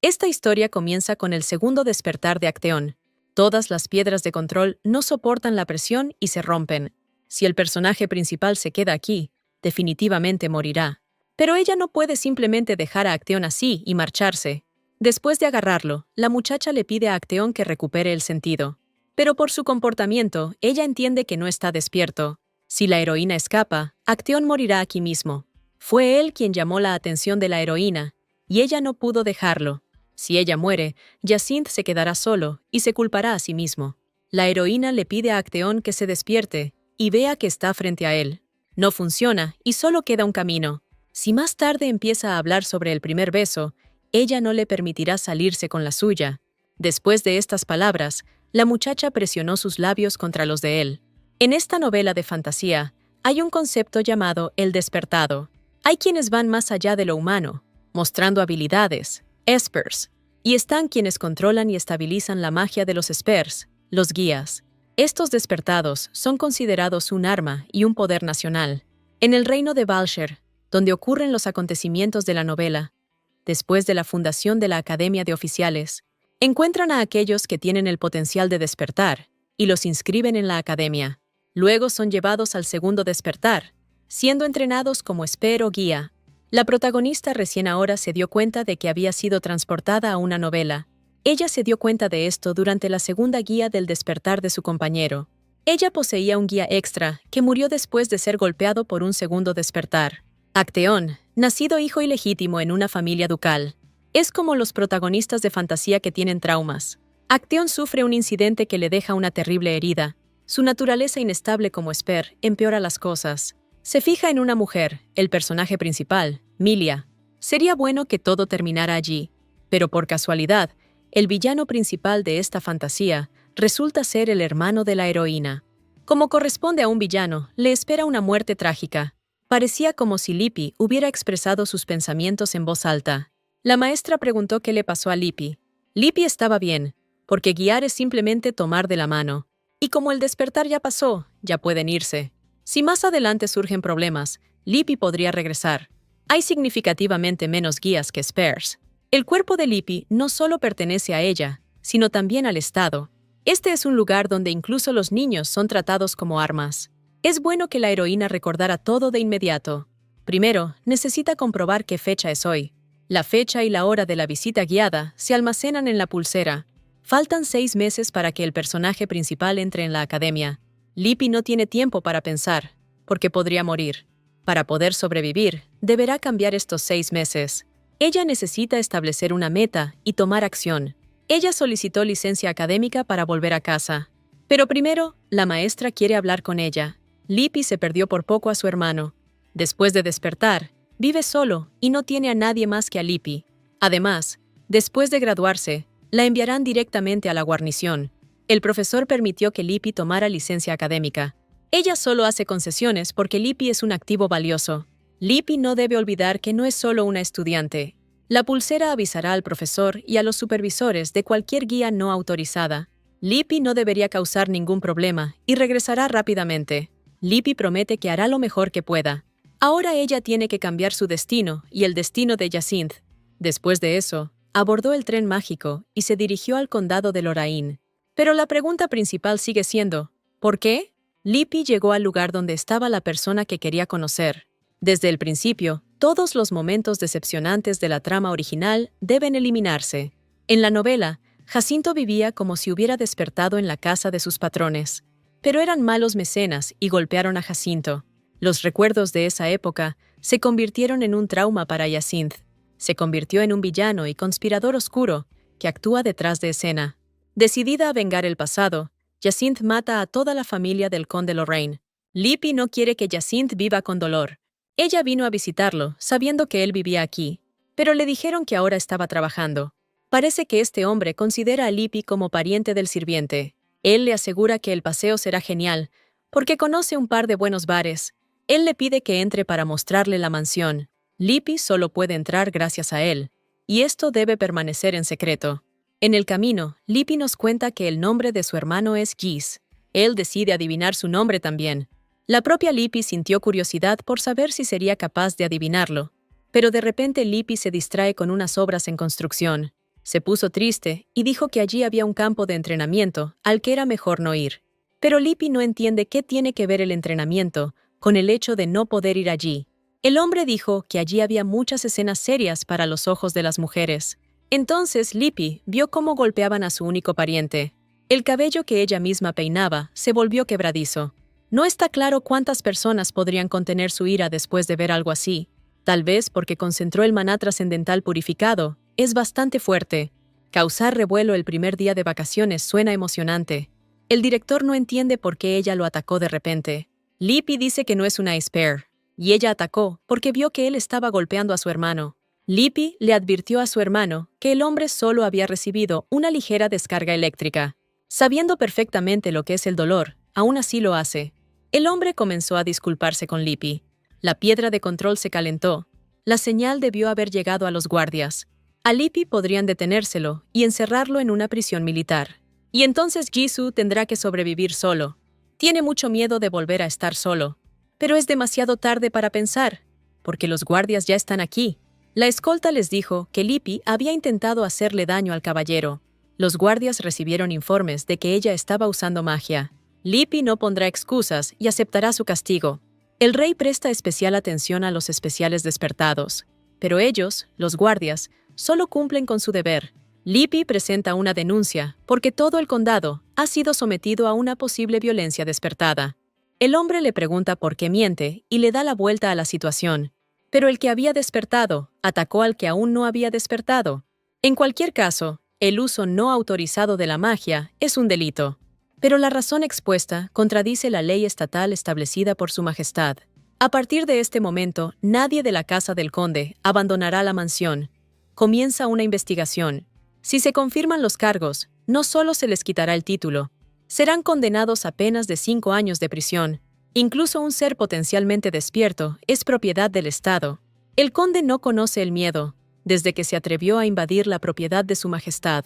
Esta historia comienza con el segundo despertar de Acteón. Todas las piedras de control no soportan la presión y se rompen. Si el personaje principal se queda aquí, definitivamente morirá. Pero ella no puede simplemente dejar a Acteón así y marcharse. Después de agarrarlo, la muchacha le pide a Acteón que recupere el sentido. Pero por su comportamiento, ella entiende que no está despierto. Si la heroína escapa, Acteón morirá aquí mismo. Fue él quien llamó la atención de la heroína, y ella no pudo dejarlo. Si ella muere, Jacinth se quedará solo y se culpará a sí mismo. La heroína le pide a Acteón que se despierte y vea que está frente a él. No funciona y solo queda un camino. Si más tarde empieza a hablar sobre el primer beso, ella no le permitirá salirse con la suya. Después de estas palabras, la muchacha presionó sus labios contra los de él. En esta novela de fantasía, hay un concepto llamado el despertado. Hay quienes van más allá de lo humano, mostrando habilidades, espers, y están quienes controlan y estabilizan la magia de los spers, los guías. Estos despertados son considerados un arma y un poder nacional. En el reino de Valsher, donde ocurren los acontecimientos de la novela, después de la fundación de la Academia de Oficiales, encuentran a aquellos que tienen el potencial de despertar y los inscriben en la academia. Luego son llevados al segundo despertar, siendo entrenados como esper o guía. La protagonista recién ahora se dio cuenta de que había sido transportada a una novela. Ella se dio cuenta de esto durante la segunda guía del despertar de su compañero. Ella poseía un guía extra que murió después de ser golpeado por un segundo despertar. Acteón, nacido hijo ilegítimo en una familia ducal. Es como los protagonistas de fantasía que tienen traumas. Acteón sufre un incidente que le deja una terrible herida. Su naturaleza inestable como esper empeora las cosas. Se fija en una mujer, el personaje principal, Milia. Sería bueno que todo terminara allí, pero por casualidad, el villano principal de esta fantasía resulta ser el hermano de la heroína. Como corresponde a un villano, le espera una muerte trágica. Parecía como si Lippi hubiera expresado sus pensamientos en voz alta. La maestra preguntó qué le pasó a Lippi. Lippi estaba bien, porque guiar es simplemente tomar de la mano. Y como el despertar ya pasó, ya pueden irse. Si más adelante surgen problemas, Lippi podría regresar. Hay significativamente menos guías que spares. El cuerpo de Lippi no solo pertenece a ella, sino también al Estado. Este es un lugar donde incluso los niños son tratados como armas. Es bueno que la heroína recordara todo de inmediato. Primero, necesita comprobar qué fecha es hoy. La fecha y la hora de la visita guiada se almacenan en la pulsera. Faltan 6 meses para que el personaje principal entre en la academia. Lippi no tiene tiempo para pensar, porque podría morir. Para poder sobrevivir, deberá cambiar estos 6 meses. Ella necesita establecer una meta y tomar acción. Ella solicitó licencia académica para volver a casa. Pero primero, la maestra quiere hablar con ella. Lippi se perdió por poco a su hermano. Después de despertar, vive solo y no tiene a nadie más que a Lippi. Además, después de graduarse, la enviarán directamente a la guarnición. El profesor permitió que Lippi tomara licencia académica. Ella solo hace concesiones porque Lippi es un activo valioso. Lippi no debe olvidar que no es solo una estudiante. La pulsera avisará al profesor y a los supervisores de cualquier guía no autorizada. Lippi no debería causar ningún problema y regresará rápidamente. Lippi promete que hará lo mejor que pueda. Ahora ella tiene que cambiar su destino y el destino de Jacinth. Después de eso, abordó el tren mágico y se dirigió al condado de Lorraine. Pero la pregunta principal sigue siendo, ¿por qué? Lippi llegó al lugar donde estaba la persona que quería conocer. Desde el principio, todos los momentos decepcionantes de la trama original deben eliminarse. En la novela, Jacinto vivía como si hubiera despertado en la casa de sus patrones. Pero eran malos mecenas y golpearon a Jacinto. Los recuerdos de esa época se convirtieron en un trauma para Jacinth. Se convirtió en un villano y conspirador oscuro que actúa detrás de escena. Decidida a vengar el pasado, Jacinth mata a toda la familia del conde Lorraine. Lippi no quiere que Jacinth viva con dolor. Ella vino a visitarlo, sabiendo que él vivía aquí, pero le dijeron que ahora estaba trabajando. Parece que este hombre considera a Lippi como pariente del sirviente. Él le asegura que el paseo será genial, porque conoce un par de buenos bares. Él le pide que entre para mostrarle la mansión. Lippi solo puede entrar gracias a él, y esto debe permanecer en secreto. En el camino, Lippi nos cuenta que el nombre de su hermano es Gis. Él decide adivinar su nombre también. La propia Lippi sintió curiosidad por saber si sería capaz de adivinarlo. Pero de repente Lippi se distrae con unas obras en construcción. Se puso triste y dijo que allí había un campo de entrenamiento al que era mejor no ir. Pero Lippi no entiende qué tiene que ver el entrenamiento con el hecho de no poder ir allí. El hombre dijo que allí había muchas escenas serias para los ojos de las mujeres. Entonces Lippi vio cómo golpeaban a su único pariente. El cabello que ella misma peinaba se volvió quebradizo. No está claro cuántas personas podrían contener su ira después de ver algo así. Tal vez porque concentró el maná trascendental purificado. Es bastante fuerte. Causar revuelo el primer día de vacaciones suena emocionante. El director no entiende por qué ella lo atacó de repente. Lippi dice que no es una spare, y ella atacó porque vio que él estaba golpeando a su hermano. Lippi le advirtió a su hermano que el hombre solo había recibido una ligera descarga eléctrica. Sabiendo perfectamente lo que es el dolor, aún así lo hace. El hombre comenzó a disculparse con Lippi. La piedra de control se calentó. La señal debió haber llegado a los guardias. A Lippi podrían detenérselo y encerrarlo en una prisión militar. Y entonces Jisoo tendrá que sobrevivir solo. Tiene mucho miedo de volver a estar solo. Pero es demasiado tarde para pensar, porque los guardias ya están aquí. La escolta les dijo que Lippi había intentado hacerle daño al caballero. Los guardias recibieron informes de que ella estaba usando magia. Lippi no pondrá excusas y aceptará su castigo. El rey presta especial atención a los especiales despertados, pero ellos, los guardias, solo cumplen con su deber. Lippi presenta una denuncia porque todo el condado ha sido sometido a una posible violencia despertada. El hombre le pregunta por qué miente y le da la vuelta a la situación. Pero el que había despertado atacó al que aún no había despertado. En cualquier caso, el uso no autorizado de la magia es un delito. Pero la razón expuesta contradice la ley estatal establecida por Su Majestad. A partir de este momento, nadie de la casa del conde abandonará la mansión. Comienza una investigación. Si se confirman los cargos, no solo se les quitará el título, serán condenados a penas de 5 años de prisión. Incluso un ser potencialmente despierto es propiedad del Estado. El conde no conoce el miedo, desde que se atrevió a invadir la propiedad de Su Majestad.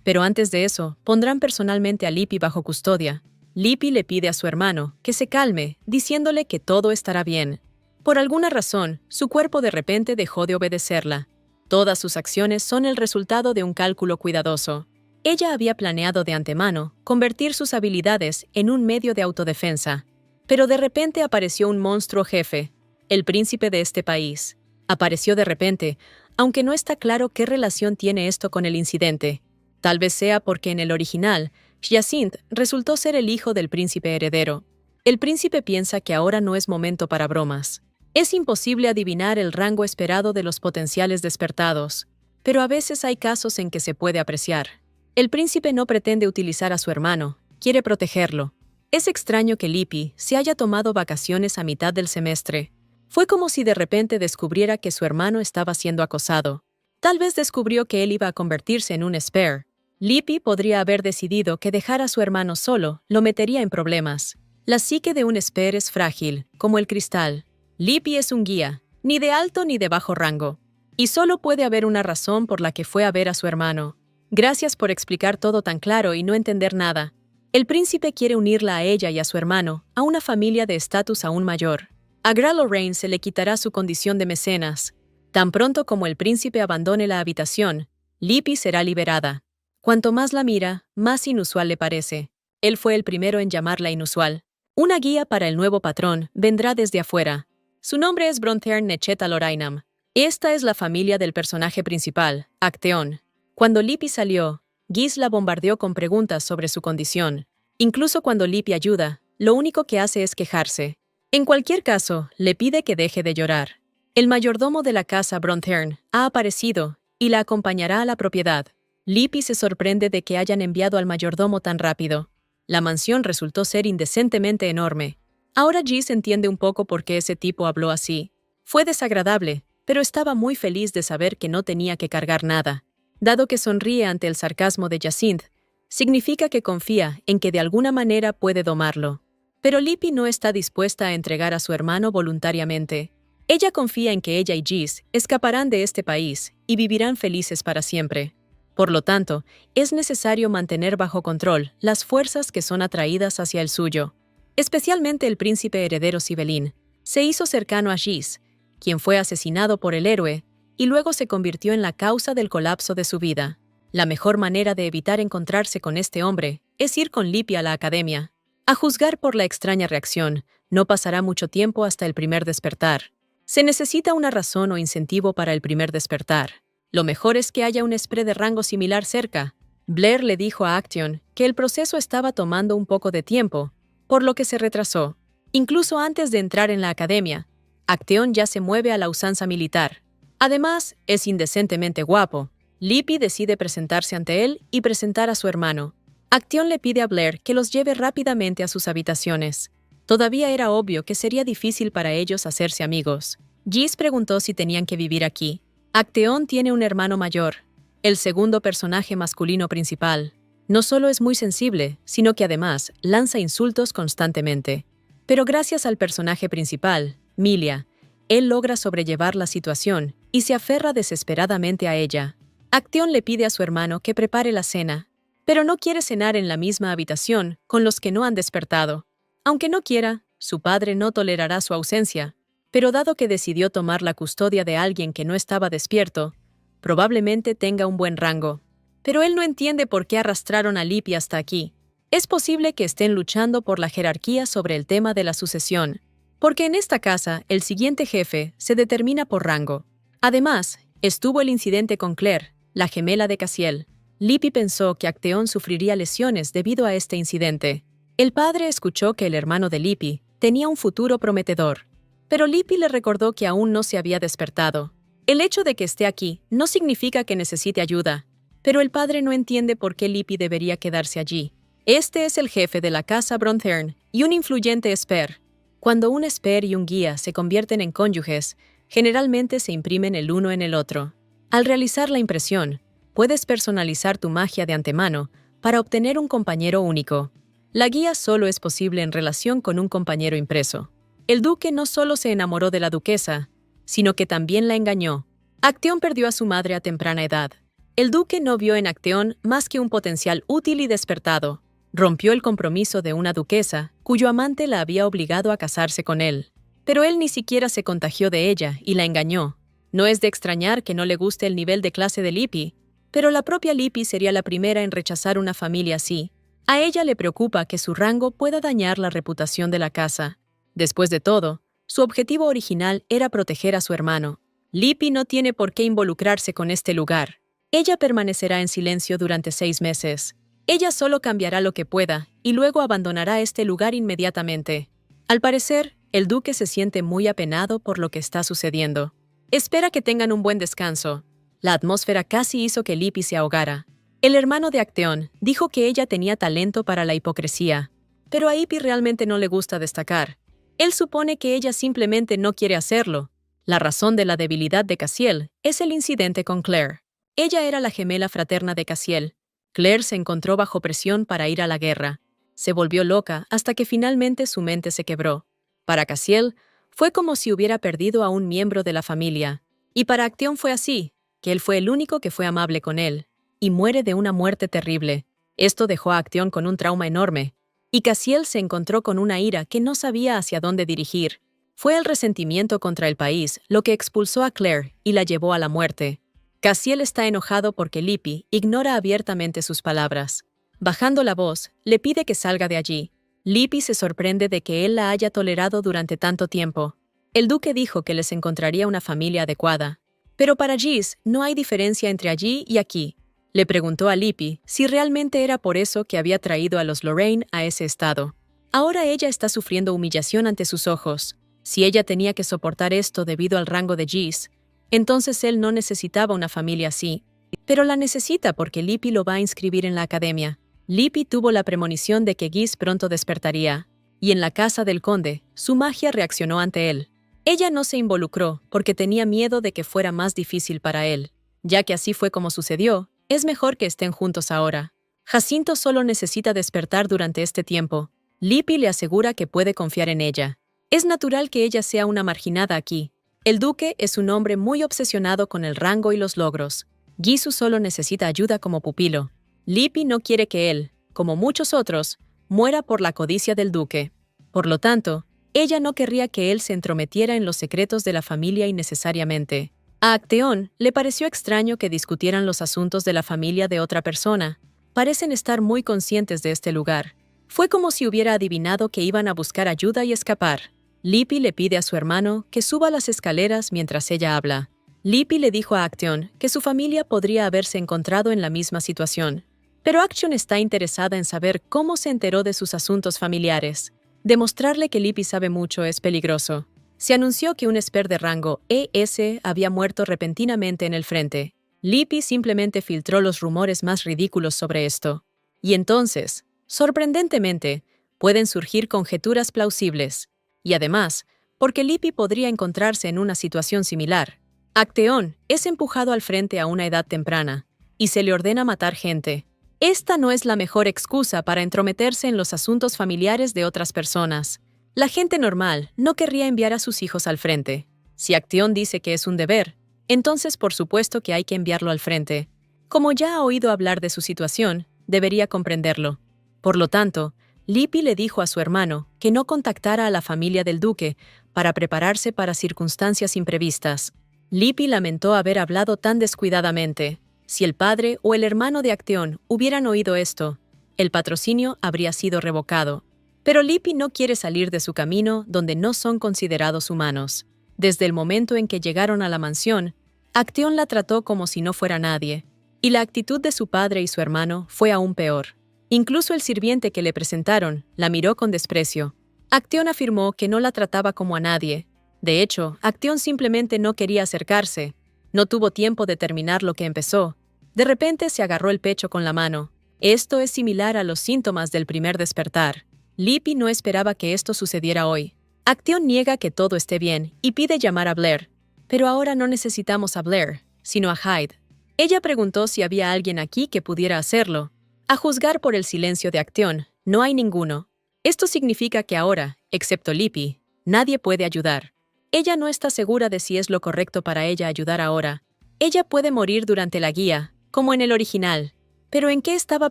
Pero antes de eso, pondrán personalmente a Lippi bajo custodia. Lippi le pide a su hermano que se calme, diciéndole que todo estará bien. Por alguna razón, su cuerpo de repente dejó de obedecerla. Todas sus acciones son el resultado de un cálculo cuidadoso. Ella había planeado de antemano convertir sus habilidades en un medio de autodefensa. Pero de repente apareció un monstruo jefe, el príncipe de este país. Apareció de repente, aunque no está claro qué relación tiene esto con el incidente. Tal vez sea porque en el original, Hyacinth resultó ser el hijo del príncipe heredero. El príncipe piensa que ahora no es momento para bromas. Es imposible adivinar el rango esperado de los potenciales despertados, pero a veces hay casos en que se puede apreciar. El príncipe no pretende utilizar a su hermano, quiere protegerlo. Es extraño que Lippi se haya tomado vacaciones a mitad del semestre. Fue como si de repente descubriera que su hermano estaba siendo acosado. Tal vez descubrió que él iba a convertirse en un spare. Lippi podría haber decidido que dejar a su hermano solo lo metería en problemas. La psique de un spare es frágil, como el cristal. Lippi es un guía, ni de alto ni de bajo rango. Y solo puede haber una razón por la que fue a ver a su hermano. Gracias por explicar todo tan claro y no entender nada. El príncipe quiere unirla a ella y a su hermano, a una familia de estatus aún mayor. A Gra Lorraine se le quitará su condición de mecenas. Tan pronto como el príncipe abandone la habitación, Lippi será liberada. Cuanto más la mira, más inusual le parece. Él fue el primero en llamarla inusual. Una guía para el nuevo patrón vendrá desde afuera. Su nombre es Bronthaern Necheta Lorainam. Esta es la familia del personaje principal, Acteon. Cuando Lippi salió, Giz la bombardeó con preguntas sobre su condición. Incluso cuando Lippi ayuda, lo único que hace es quejarse. En cualquier caso, le pide que deje de llorar. El mayordomo de la casa Bronthaern ha aparecido y la acompañará a la propiedad. Lippi se sorprende de que hayan enviado al mayordomo tan rápido. La mansión resultó ser indecentemente enorme. Ahora Giz entiende un poco por qué ese tipo habló así. Fue desagradable, pero estaba muy feliz de saber que no tenía que cargar nada. Dado que sonríe ante el sarcasmo de Hyacinth, significa que confía en que de alguna manera puede domarlo. Pero Lippi no está dispuesta a entregar a su hermano voluntariamente. Ella confía en que ella y Giz escaparán de este país y vivirán felices para siempre. Por lo tanto, es necesario mantener bajo control las fuerzas que son atraídas hacia el suyo. Especialmente el príncipe heredero Sibelin se hizo cercano a Giz, quien fue asesinado por el héroe y luego se convirtió en la causa del colapso de su vida. La mejor manera de evitar encontrarse con este hombre es ir con Lippi a la academia. A juzgar por la extraña reacción, no pasará mucho tiempo hasta el primer despertar. Se necesita una razón o incentivo para el primer despertar. Lo mejor es que haya un spray de rango similar cerca. Blair le dijo a Action que el proceso estaba tomando un poco de tiempo, por lo que se retrasó. Incluso antes de entrar en la academia, Action ya se mueve a la usanza militar. Además, es indecentemente guapo. Lippi decide presentarse ante él y presentar a su hermano. Action le pide a Blair que los lleve rápidamente a sus habitaciones. Todavía era obvio que sería difícil para ellos hacerse amigos. Gis preguntó si tenían que vivir aquí. Action tiene un hermano mayor, el segundo personaje masculino principal. No solo es muy sensible, sino que además lanza insultos constantemente. Pero gracias al personaje principal, Milia, él logra sobrellevar la situación y se aferra desesperadamente a ella. Action le pide a su hermano que prepare la cena, pero no quiere cenar en la misma habitación con los que no han despertado. Aunque no quiera, su padre no tolerará su ausencia, pero dado que decidió tomar la custodia de alguien que no estaba despierto, probablemente tenga un buen rango. Pero él no entiende por qué arrastraron a Lippi hasta aquí. Es posible que estén luchando por la jerarquía sobre el tema de la sucesión, porque en esta casa el siguiente jefe se determina por rango. Además, estuvo el incidente con Claire, la gemela de Cassiel. Lippi pensó que Action sufriría lesiones debido a este incidente. El padre escuchó que el hermano de Lippi tenía un futuro prometedor, pero Lippi le recordó que aún no se había despertado. El hecho de que esté aquí no significa que necesite ayuda, pero el padre no entiende por qué Lippi debería quedarse allí. Este es el jefe de la casa Bronthern y un influyente esper. Cuando un esper y un guía se convierten en cónyuges, generalmente se imprimen el uno en el otro. Al realizar la impresión, puedes personalizar tu magia de antemano para obtener un compañero único. La guía solo es posible en relación con un compañero impreso. El duque no solo se enamoró de la duquesa, sino que también la engañó. Action perdió a su madre a temprana edad. El duque no vio en Action más que un potencial útil y despertado. Rompió el compromiso de una duquesa, cuyo amante la había obligado a casarse con él. Pero él ni siquiera se contagió de ella y la engañó. No es de extrañar que no le guste el nivel de clase de Lippi, pero la propia Lippi sería la primera en rechazar una familia así. A ella le preocupa que su rango pueda dañar la reputación de la casa. Después de todo, su objetivo original era proteger a su hermano. Lippi no tiene por qué involucrarse con este lugar. Ella permanecerá en silencio durante 6 meses. Ella solo cambiará lo que pueda y luego abandonará este lugar inmediatamente. Al parecer, el duque se siente muy apenado por lo que está sucediendo. Espera que tengan un buen descanso. La atmósfera casi hizo que Lippi se ahogara. El hermano de Action dijo que ella tenía talento para la hipocresía, pero a Lippi realmente no le gusta destacar. Él supone que ella simplemente no quiere hacerlo. La razón de la debilidad de Cassiel es el incidente con Claire. Ella era la gemela fraterna de Cassiel. Claire se encontró bajo presión para ir a la guerra. Se volvió loca hasta que finalmente su mente se quebró. Para Cassiel, fue como si hubiera perdido a un miembro de la familia. Y para Action fue así, que él fue el único que fue amable con él. Y muere de una muerte terrible. Esto dejó a Action con un trauma enorme. Y Cassiel se encontró con una ira que no sabía hacia dónde dirigir. Fue el resentimiento contra el país lo que expulsó a Claire y la llevó a la muerte. Cassiel está enojado porque Lippi ignora abiertamente sus palabras. Bajando la voz, le pide que salga de allí. Lippi se sorprende de que él la haya tolerado durante tanto tiempo. El duque dijo que les encontraría una familia adecuada. Pero para Gis no hay diferencia entre allí y aquí. Le preguntó a Lippi si realmente era por eso que había traído a los Lorraine a ese estado. Ahora ella está sufriendo humillación ante sus ojos. Si ella tenía que soportar esto debido al rango de Gis, entonces él no necesitaba una familia así. Pero la necesita porque Lippi lo va a inscribir en la academia. Lippi tuvo la premonición de que Gis pronto despertaría, y en la casa del conde, su magia reaccionó ante él. Ella no se involucró porque tenía miedo de que fuera más difícil para él. Ya que así fue como sucedió, es mejor que estén juntos ahora. Jacinto solo necesita despertar durante este tiempo. Lippi le asegura que puede confiar en ella. Es natural que ella sea una marginada aquí. El duque es un hombre muy obsesionado con el rango y los logros. Gisu solo necesita ayuda como pupilo. Lippi no quiere que él, como muchos otros, muera por la codicia del duque. Por lo tanto, ella no querría que él se entrometiera en los secretos de la familia innecesariamente. A Acteón le pareció extraño que discutieran los asuntos de la familia de otra persona. Parecen estar muy conscientes de este lugar. Fue como si hubiera adivinado que iban a buscar ayuda y escapar. Lippi le pide a su hermano que suba las escaleras mientras ella habla. Lippi le dijo a Acteón que su familia podría haberse encontrado en la misma situación. Pero Acteón está interesada en saber cómo se enteró de sus asuntos familiares. Demostrarle que Lippi sabe mucho es peligroso. Se anunció que un esper de rango ES había muerto repentinamente en el frente. Lippi simplemente filtró los rumores más ridículos sobre esto. Y entonces, sorprendentemente, pueden surgir conjeturas plausibles. Y además, porque Lippi podría encontrarse en una situación similar. Acteón es empujado al frente a una edad temprana, y se le ordena matar gente. Esta no es la mejor excusa para entrometerse en los asuntos familiares de otras personas. La gente normal no querría enviar a sus hijos al frente. Si Acteón dice que es un deber, entonces por supuesto que hay que enviarlo al frente. Como ya ha oído hablar de su situación, debería comprenderlo. Por lo tanto, Lippi le dijo a su hermano que no contactara a la familia del duque para prepararse para circunstancias imprevistas. Lippi lamentó haber hablado tan descuidadamente. Si el padre o el hermano de Acteón hubieran oído esto, el patrocinio habría sido revocado. Pero Lippi no quiere salir de su camino donde no son considerados humanos. Desde el momento en que llegaron a la mansión, Acteón la trató como si no fuera nadie, y la actitud de su padre y su hermano fue aún peor. Incluso el sirviente que le presentaron la miró con desprecio. Acteón afirmó que no la trataba como a nadie. De hecho, Acteón simplemente no quería acercarse. No tuvo tiempo de terminar lo que empezó. De repente se agarró el pecho con la mano. Esto es similar a los síntomas del primer despertar. Lippi no esperaba que esto sucediera hoy. Acteón niega que todo esté bien y pide llamar a Blair. Pero ahora no necesitamos a Blair, sino a Hyde. Ella preguntó si había alguien aquí que pudiera hacerlo. A juzgar por el silencio de Acteón, no hay ninguno. Esto significa que ahora, excepto Lippi, nadie puede ayudar. Ella no está segura de si es lo correcto para ella ayudar ahora. Ella puede morir durante la guía, como en el original. Pero ¿en qué estaba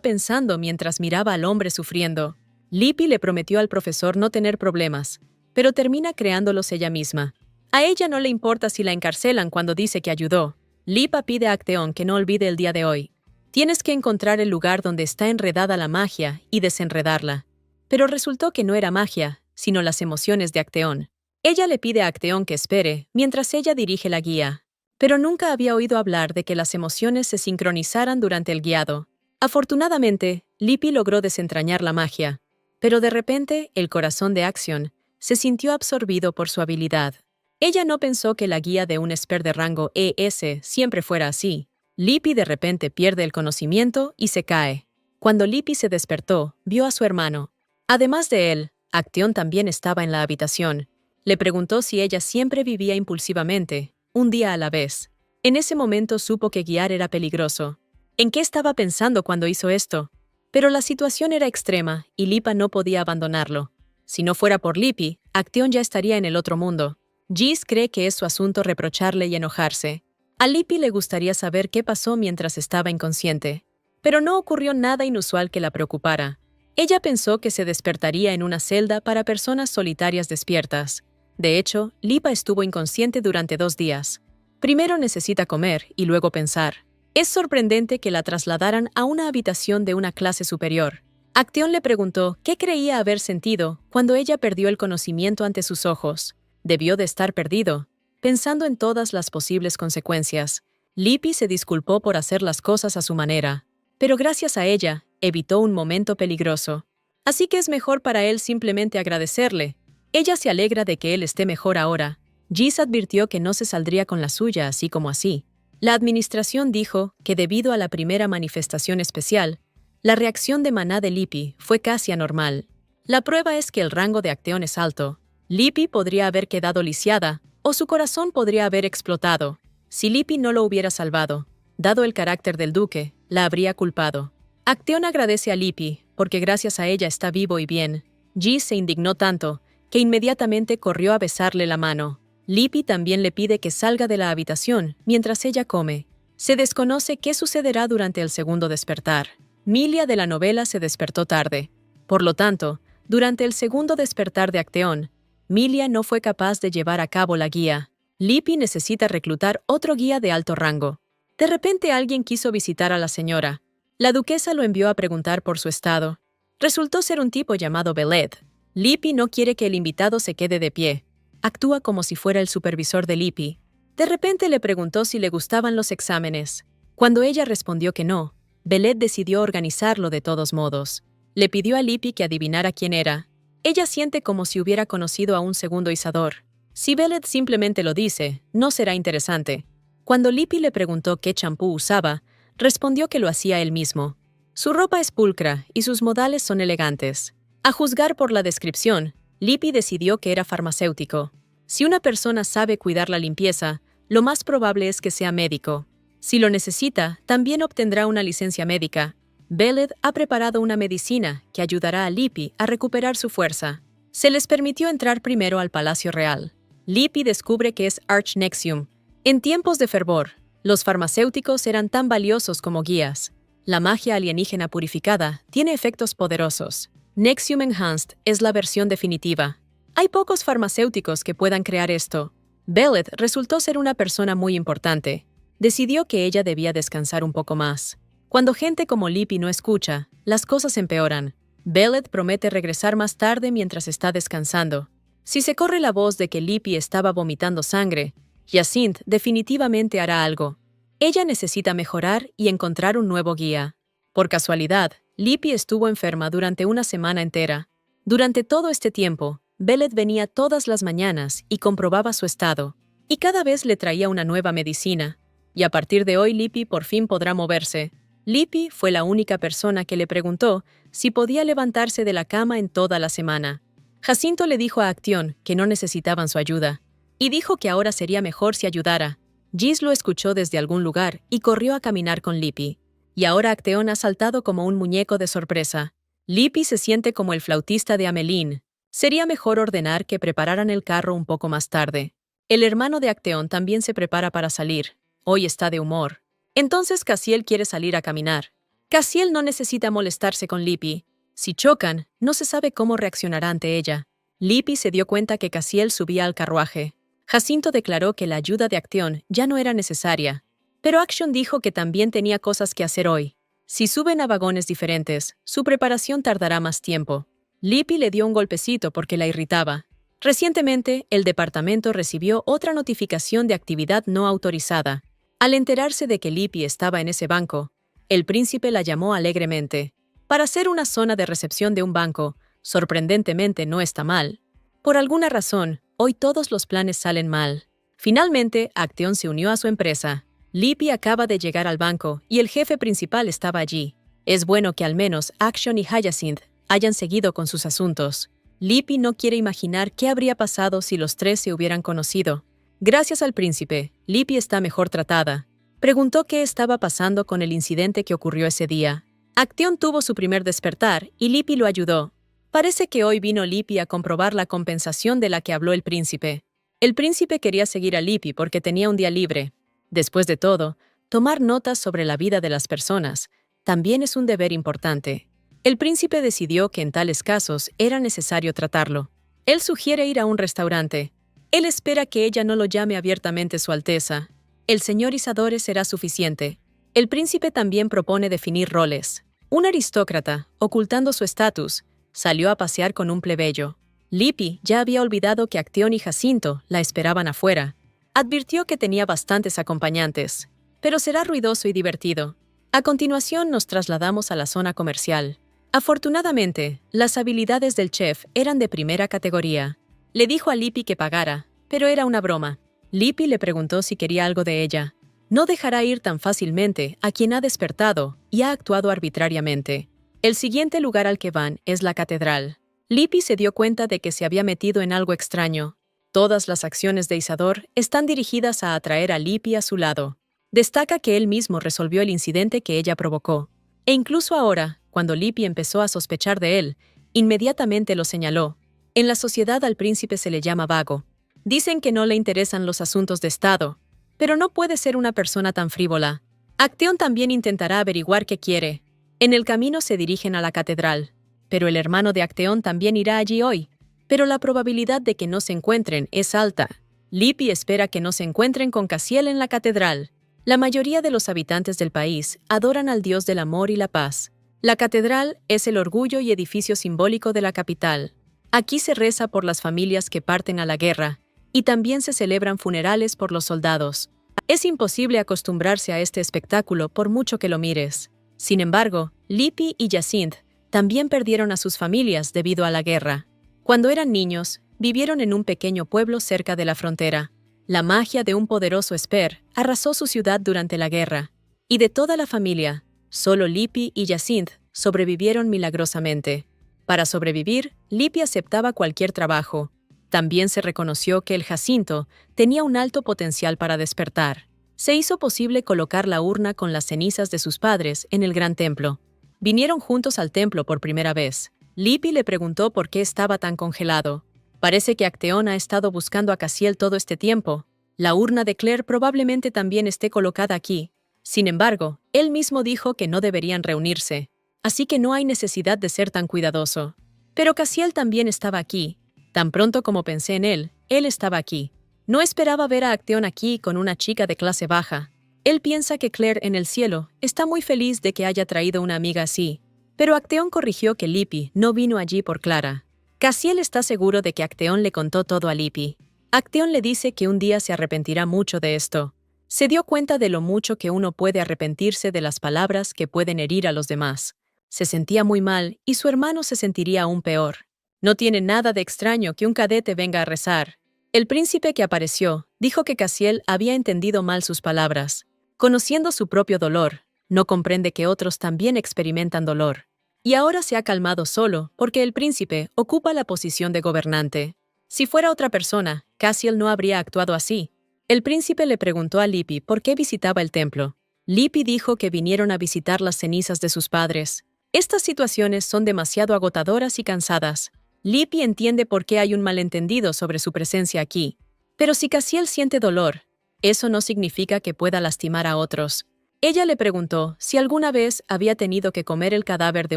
pensando mientras miraba al hombre sufriendo? Lippi le prometió al profesor no tener problemas, pero termina creándolos ella misma. A ella no le importa si la encarcelan cuando dice que ayudó. Lippa pide a Acteón que no olvide el día de hoy. Tienes que encontrar el lugar donde está enredada la magia y desenredarla. Pero resultó que no era magia, sino las emociones de Acteón. Ella le pide a Acteón que espere mientras ella dirige la guía. Pero nunca había oído hablar de que las emociones se sincronizaran durante el guiado. Afortunadamente, Lippi logró desentrañar la magia. Pero de repente, el corazón de Acteón se sintió absorbido por su habilidad. Ella no pensó que la guía de un esper de rango ES siempre fuera así. Lippi de repente pierde el conocimiento y se cae. Cuando Lippi se despertó, vio a su hermano. Además de él, Acteón también estaba en la habitación. Le preguntó si ella siempre vivía impulsivamente, un día a la vez. En ese momento supo que guiar era peligroso. ¿En qué estaba pensando cuando hizo esto? Pero la situación era extrema y Lippa no podía abandonarlo. Si no fuera por Lippi, Acteón ya estaría en el otro mundo. Gis cree que es su asunto reprocharle y enojarse. A Lippi le gustaría saber qué pasó mientras estaba inconsciente. Pero no ocurrió nada inusual que la preocupara. Ella pensó que se despertaría en una celda para personas solitarias despiertas. De hecho, Lippa estuvo inconsciente durante 2 días. Primero necesita comer y luego pensar. Es sorprendente que la trasladaran a una habitación de una clase superior. Acteón le preguntó qué creía haber sentido cuando ella perdió el conocimiento ante sus ojos. Debió de estar perdido, pensando en todas las posibles consecuencias. Lippi se disculpó por hacer las cosas a su manera, pero gracias a ella, evitó un momento peligroso. Así que es mejor para él simplemente agradecerle. Ella se alegra de que él esté mejor ahora. Gis advirtió que no se saldría con la suya así como así. La administración dijo que debido a la primera manifestación especial, la reacción de maná de Lippi fue casi anormal. La prueba es que el rango de Acteón es alto. Lippi podría haber quedado lisiada, o su corazón podría haber explotado. Si Lippi no lo hubiera salvado, dado el carácter del duque, la habría culpado. Acteón agradece a Lippi, porque gracias a ella está vivo y bien. Gis se indignó tanto, que inmediatamente corrió a besarle la mano. Lippi también le pide que salga de la habitación mientras ella come. Se desconoce qué sucederá durante el segundo despertar. Milia de la novela se despertó tarde. Por lo tanto, durante el segundo despertar de Acteón, Milia no fue capaz de llevar a cabo la guía. Lippi necesita reclutar otro guía de alto rango. De repente alguien quiso visitar a la señora. La duquesa lo envió a preguntar por su estado. Resultó ser un tipo llamado Beled. Lippi no quiere que el invitado se quede de pie. Actúa como si fuera el supervisor de Lippi. De repente le preguntó si le gustaban los exámenes. Cuando ella respondió que no, Beled decidió organizarlo de todos modos. Le pidió a Lippi que adivinara quién era. Ella siente como si hubiera conocido a un segundo Isador. Si Beled simplemente lo dice, no será interesante. Cuando Lippi le preguntó qué champú usaba, respondió que lo hacía él mismo. Su ropa es pulcra y sus modales son elegantes. A juzgar por la descripción, Lippi decidió que era farmacéutico. Si una persona sabe cuidar la limpieza, lo más probable es que sea médico. Si lo necesita, también obtendrá una licencia médica. Beled ha preparado una medicina que ayudará a Lippi a recuperar su fuerza. Se les permitió entrar primero al Palacio Real. Lippi descubre que es Arch-Nexium. En tiempos de fervor, los farmacéuticos eran tan valiosos como guías. La magia alienígena purificada tiene efectos poderosos. Nexium Enhanced es la versión definitiva. Hay pocos farmacéuticos que puedan crear esto. Beled resultó ser una persona muy importante. Decidió que ella debía descansar un poco más. Cuando gente como Lippi no escucha, las cosas empeoran. Beled promete regresar más tarde mientras está descansando. Si se corre la voz de que Lippi estaba vomitando sangre, Jacinthe definitivamente hará algo. Ella necesita mejorar y encontrar un nuevo guía. Por casualidad, Lippi estuvo enferma durante una semana entera. Durante todo este tiempo, Beled venía todas las mañanas y comprobaba su estado. Y cada vez le traía una nueva medicina. Y a partir de hoy Lippi por fin podrá moverse. Lippi fue la única persona que le preguntó si podía levantarse de la cama en toda la semana. Jacinto le dijo a Actión que no necesitaban su ayuda. Y dijo que ahora sería mejor si ayudara. Gis lo escuchó desde algún lugar y corrió a caminar con Lippi. Y ahora Acteón ha saltado como un muñeco de sorpresa. Lippi se siente como el flautista de Amelín. Sería mejor ordenar que prepararan el carro un poco más tarde. El hermano de Acteón también se prepara para salir. Hoy está de humor. Entonces Cassiel quiere salir a caminar. Cassiel no necesita molestarse con Lippi. Si chocan, no se sabe cómo reaccionará ante ella. Lippi se dio cuenta que Cassiel subía al carruaje. Jacinto declaró que la ayuda de Acteón ya no era necesaria. Pero Action dijo que también tenía cosas que hacer hoy. Si suben a vagones diferentes, su preparación tardará más tiempo. Lippi le dio un golpecito porque la irritaba. Recientemente, el departamento recibió otra notificación de actividad no autorizada. Al enterarse de que Lippi estaba en ese banco, el príncipe la llamó alegremente. Para ser una zona de recepción de un banco, sorprendentemente no está mal. Por alguna razón, hoy todos los planes salen mal. Finalmente, Acteón se unió a su empresa. Lippi acaba de llegar al banco y el jefe principal estaba allí. Es bueno que al menos Action y Hyacinth hayan seguido con sus asuntos. Lippi no quiere imaginar qué habría pasado si los tres se hubieran conocido. Gracias al príncipe, Lippi está mejor tratada. Preguntó qué estaba pasando con el incidente que ocurrió ese día. Acteón tuvo su primer despertar y Lippi lo ayudó. Parece que hoy vino Lippi a comprobar la compensación de la que habló el príncipe. El príncipe quería seguir a Lippi porque tenía un día libre. Después de todo, tomar notas sobre la vida de las personas también es un deber importante. El príncipe decidió que en tales casos era necesario tratarlo. Él sugiere ir a un restaurante. Él espera que ella no lo llame abiertamente Su Alteza. El señor Isadore será suficiente. El príncipe también propone definir roles. Un aristócrata, ocultando su estatus, salió a pasear con un plebeyo. Lippi ya había olvidado que Acteón y Jacinto la esperaban afuera. Advirtió que tenía bastantes acompañantes, pero será ruidoso y divertido. A continuación nos trasladamos a la zona comercial. Afortunadamente, las habilidades del chef eran de primera categoría. Le dijo a Lippi que pagara, pero era una broma. Lippi le preguntó si quería algo de ella. No dejará ir tan fácilmente a quien ha despertado y ha actuado arbitrariamente. El siguiente lugar al que van es la catedral. Lippi se dio cuenta de que se había metido en algo extraño. Todas las acciones de Isador están dirigidas a atraer a Lippi a su lado. Destaca que él mismo resolvió el incidente que ella provocó. E incluso ahora, cuando Lippi empezó a sospechar de él, inmediatamente lo señaló. En la sociedad al príncipe se le llama vago. Dicen que no le interesan los asuntos de Estado, pero no puede ser una persona tan frívola. Acteón también intentará averiguar qué quiere. En el camino se dirigen a la catedral, pero el hermano de Acteón también irá allí hoy. Pero la probabilidad de que no se encuentren es alta. Lippi espera que no se encuentren con Cassiel en la catedral. La mayoría de los habitantes del país adoran al Dios del amor y la paz. La catedral es el orgullo y edificio simbólico de la capital. Aquí se reza por las familias que parten a la guerra, y también se celebran funerales por los soldados. Es imposible acostumbrarse a este espectáculo por mucho que lo mires. Sin embargo, Lippi y Jacinth también perdieron a sus familias debido a la guerra. Cuando eran niños, vivieron en un pequeño pueblo cerca de la frontera. La magia de un poderoso esper arrasó su ciudad durante la guerra, y de toda la familia, solo Lippi y Jacinth sobrevivieron milagrosamente. Para sobrevivir, Lippi aceptaba cualquier trabajo. También se reconoció que el Jacinto tenía un alto potencial para despertar. Se hizo posible colocar la urna con las cenizas de sus padres en el gran templo. Vinieron juntos al templo por primera vez. Lippi le preguntó por qué estaba tan congelado. Parece que Acteón ha estado buscando a Cassiel todo este tiempo. La urna de Claire probablemente también esté colocada aquí. Sin embargo, él mismo dijo que no deberían reunirse, así que no hay necesidad de ser tan cuidadoso. Pero Cassiel también estaba aquí. Tan pronto como pensé en él estaba aquí. No esperaba ver a Acteón aquí con una chica de clase baja. Él piensa que Claire en el cielo está muy feliz de que haya traído una amiga así. Pero Acteón corrigió que Lippi no vino allí por Clara. Cassiel está seguro de que Acteón le contó todo a Lippi. Acteón le dice que un día se arrepentirá mucho de esto. Se dio cuenta de lo mucho que uno puede arrepentirse de las palabras que pueden herir a los demás. Se sentía muy mal y su hermano se sentiría aún peor. No tiene nada de extraño que un cadete venga a rezar. El príncipe que apareció dijo que Cassiel había entendido mal sus palabras. Conociendo su propio dolor, no comprende que otros también experimentan dolor. Y ahora se ha calmado solo porque el príncipe ocupa la posición de gobernante. Si fuera otra persona, Cassiel no habría actuado así. El príncipe le preguntó a Lippi por qué visitaba el templo. Lippi dijo que vinieron a visitar las cenizas de sus padres. Estas situaciones son demasiado agotadoras y cansadas. Lippi entiende por qué hay un malentendido sobre su presencia aquí. Pero si Cassiel siente dolor, eso no significa que pueda lastimar a otros. Ella le preguntó si alguna vez había tenido que comer el cadáver de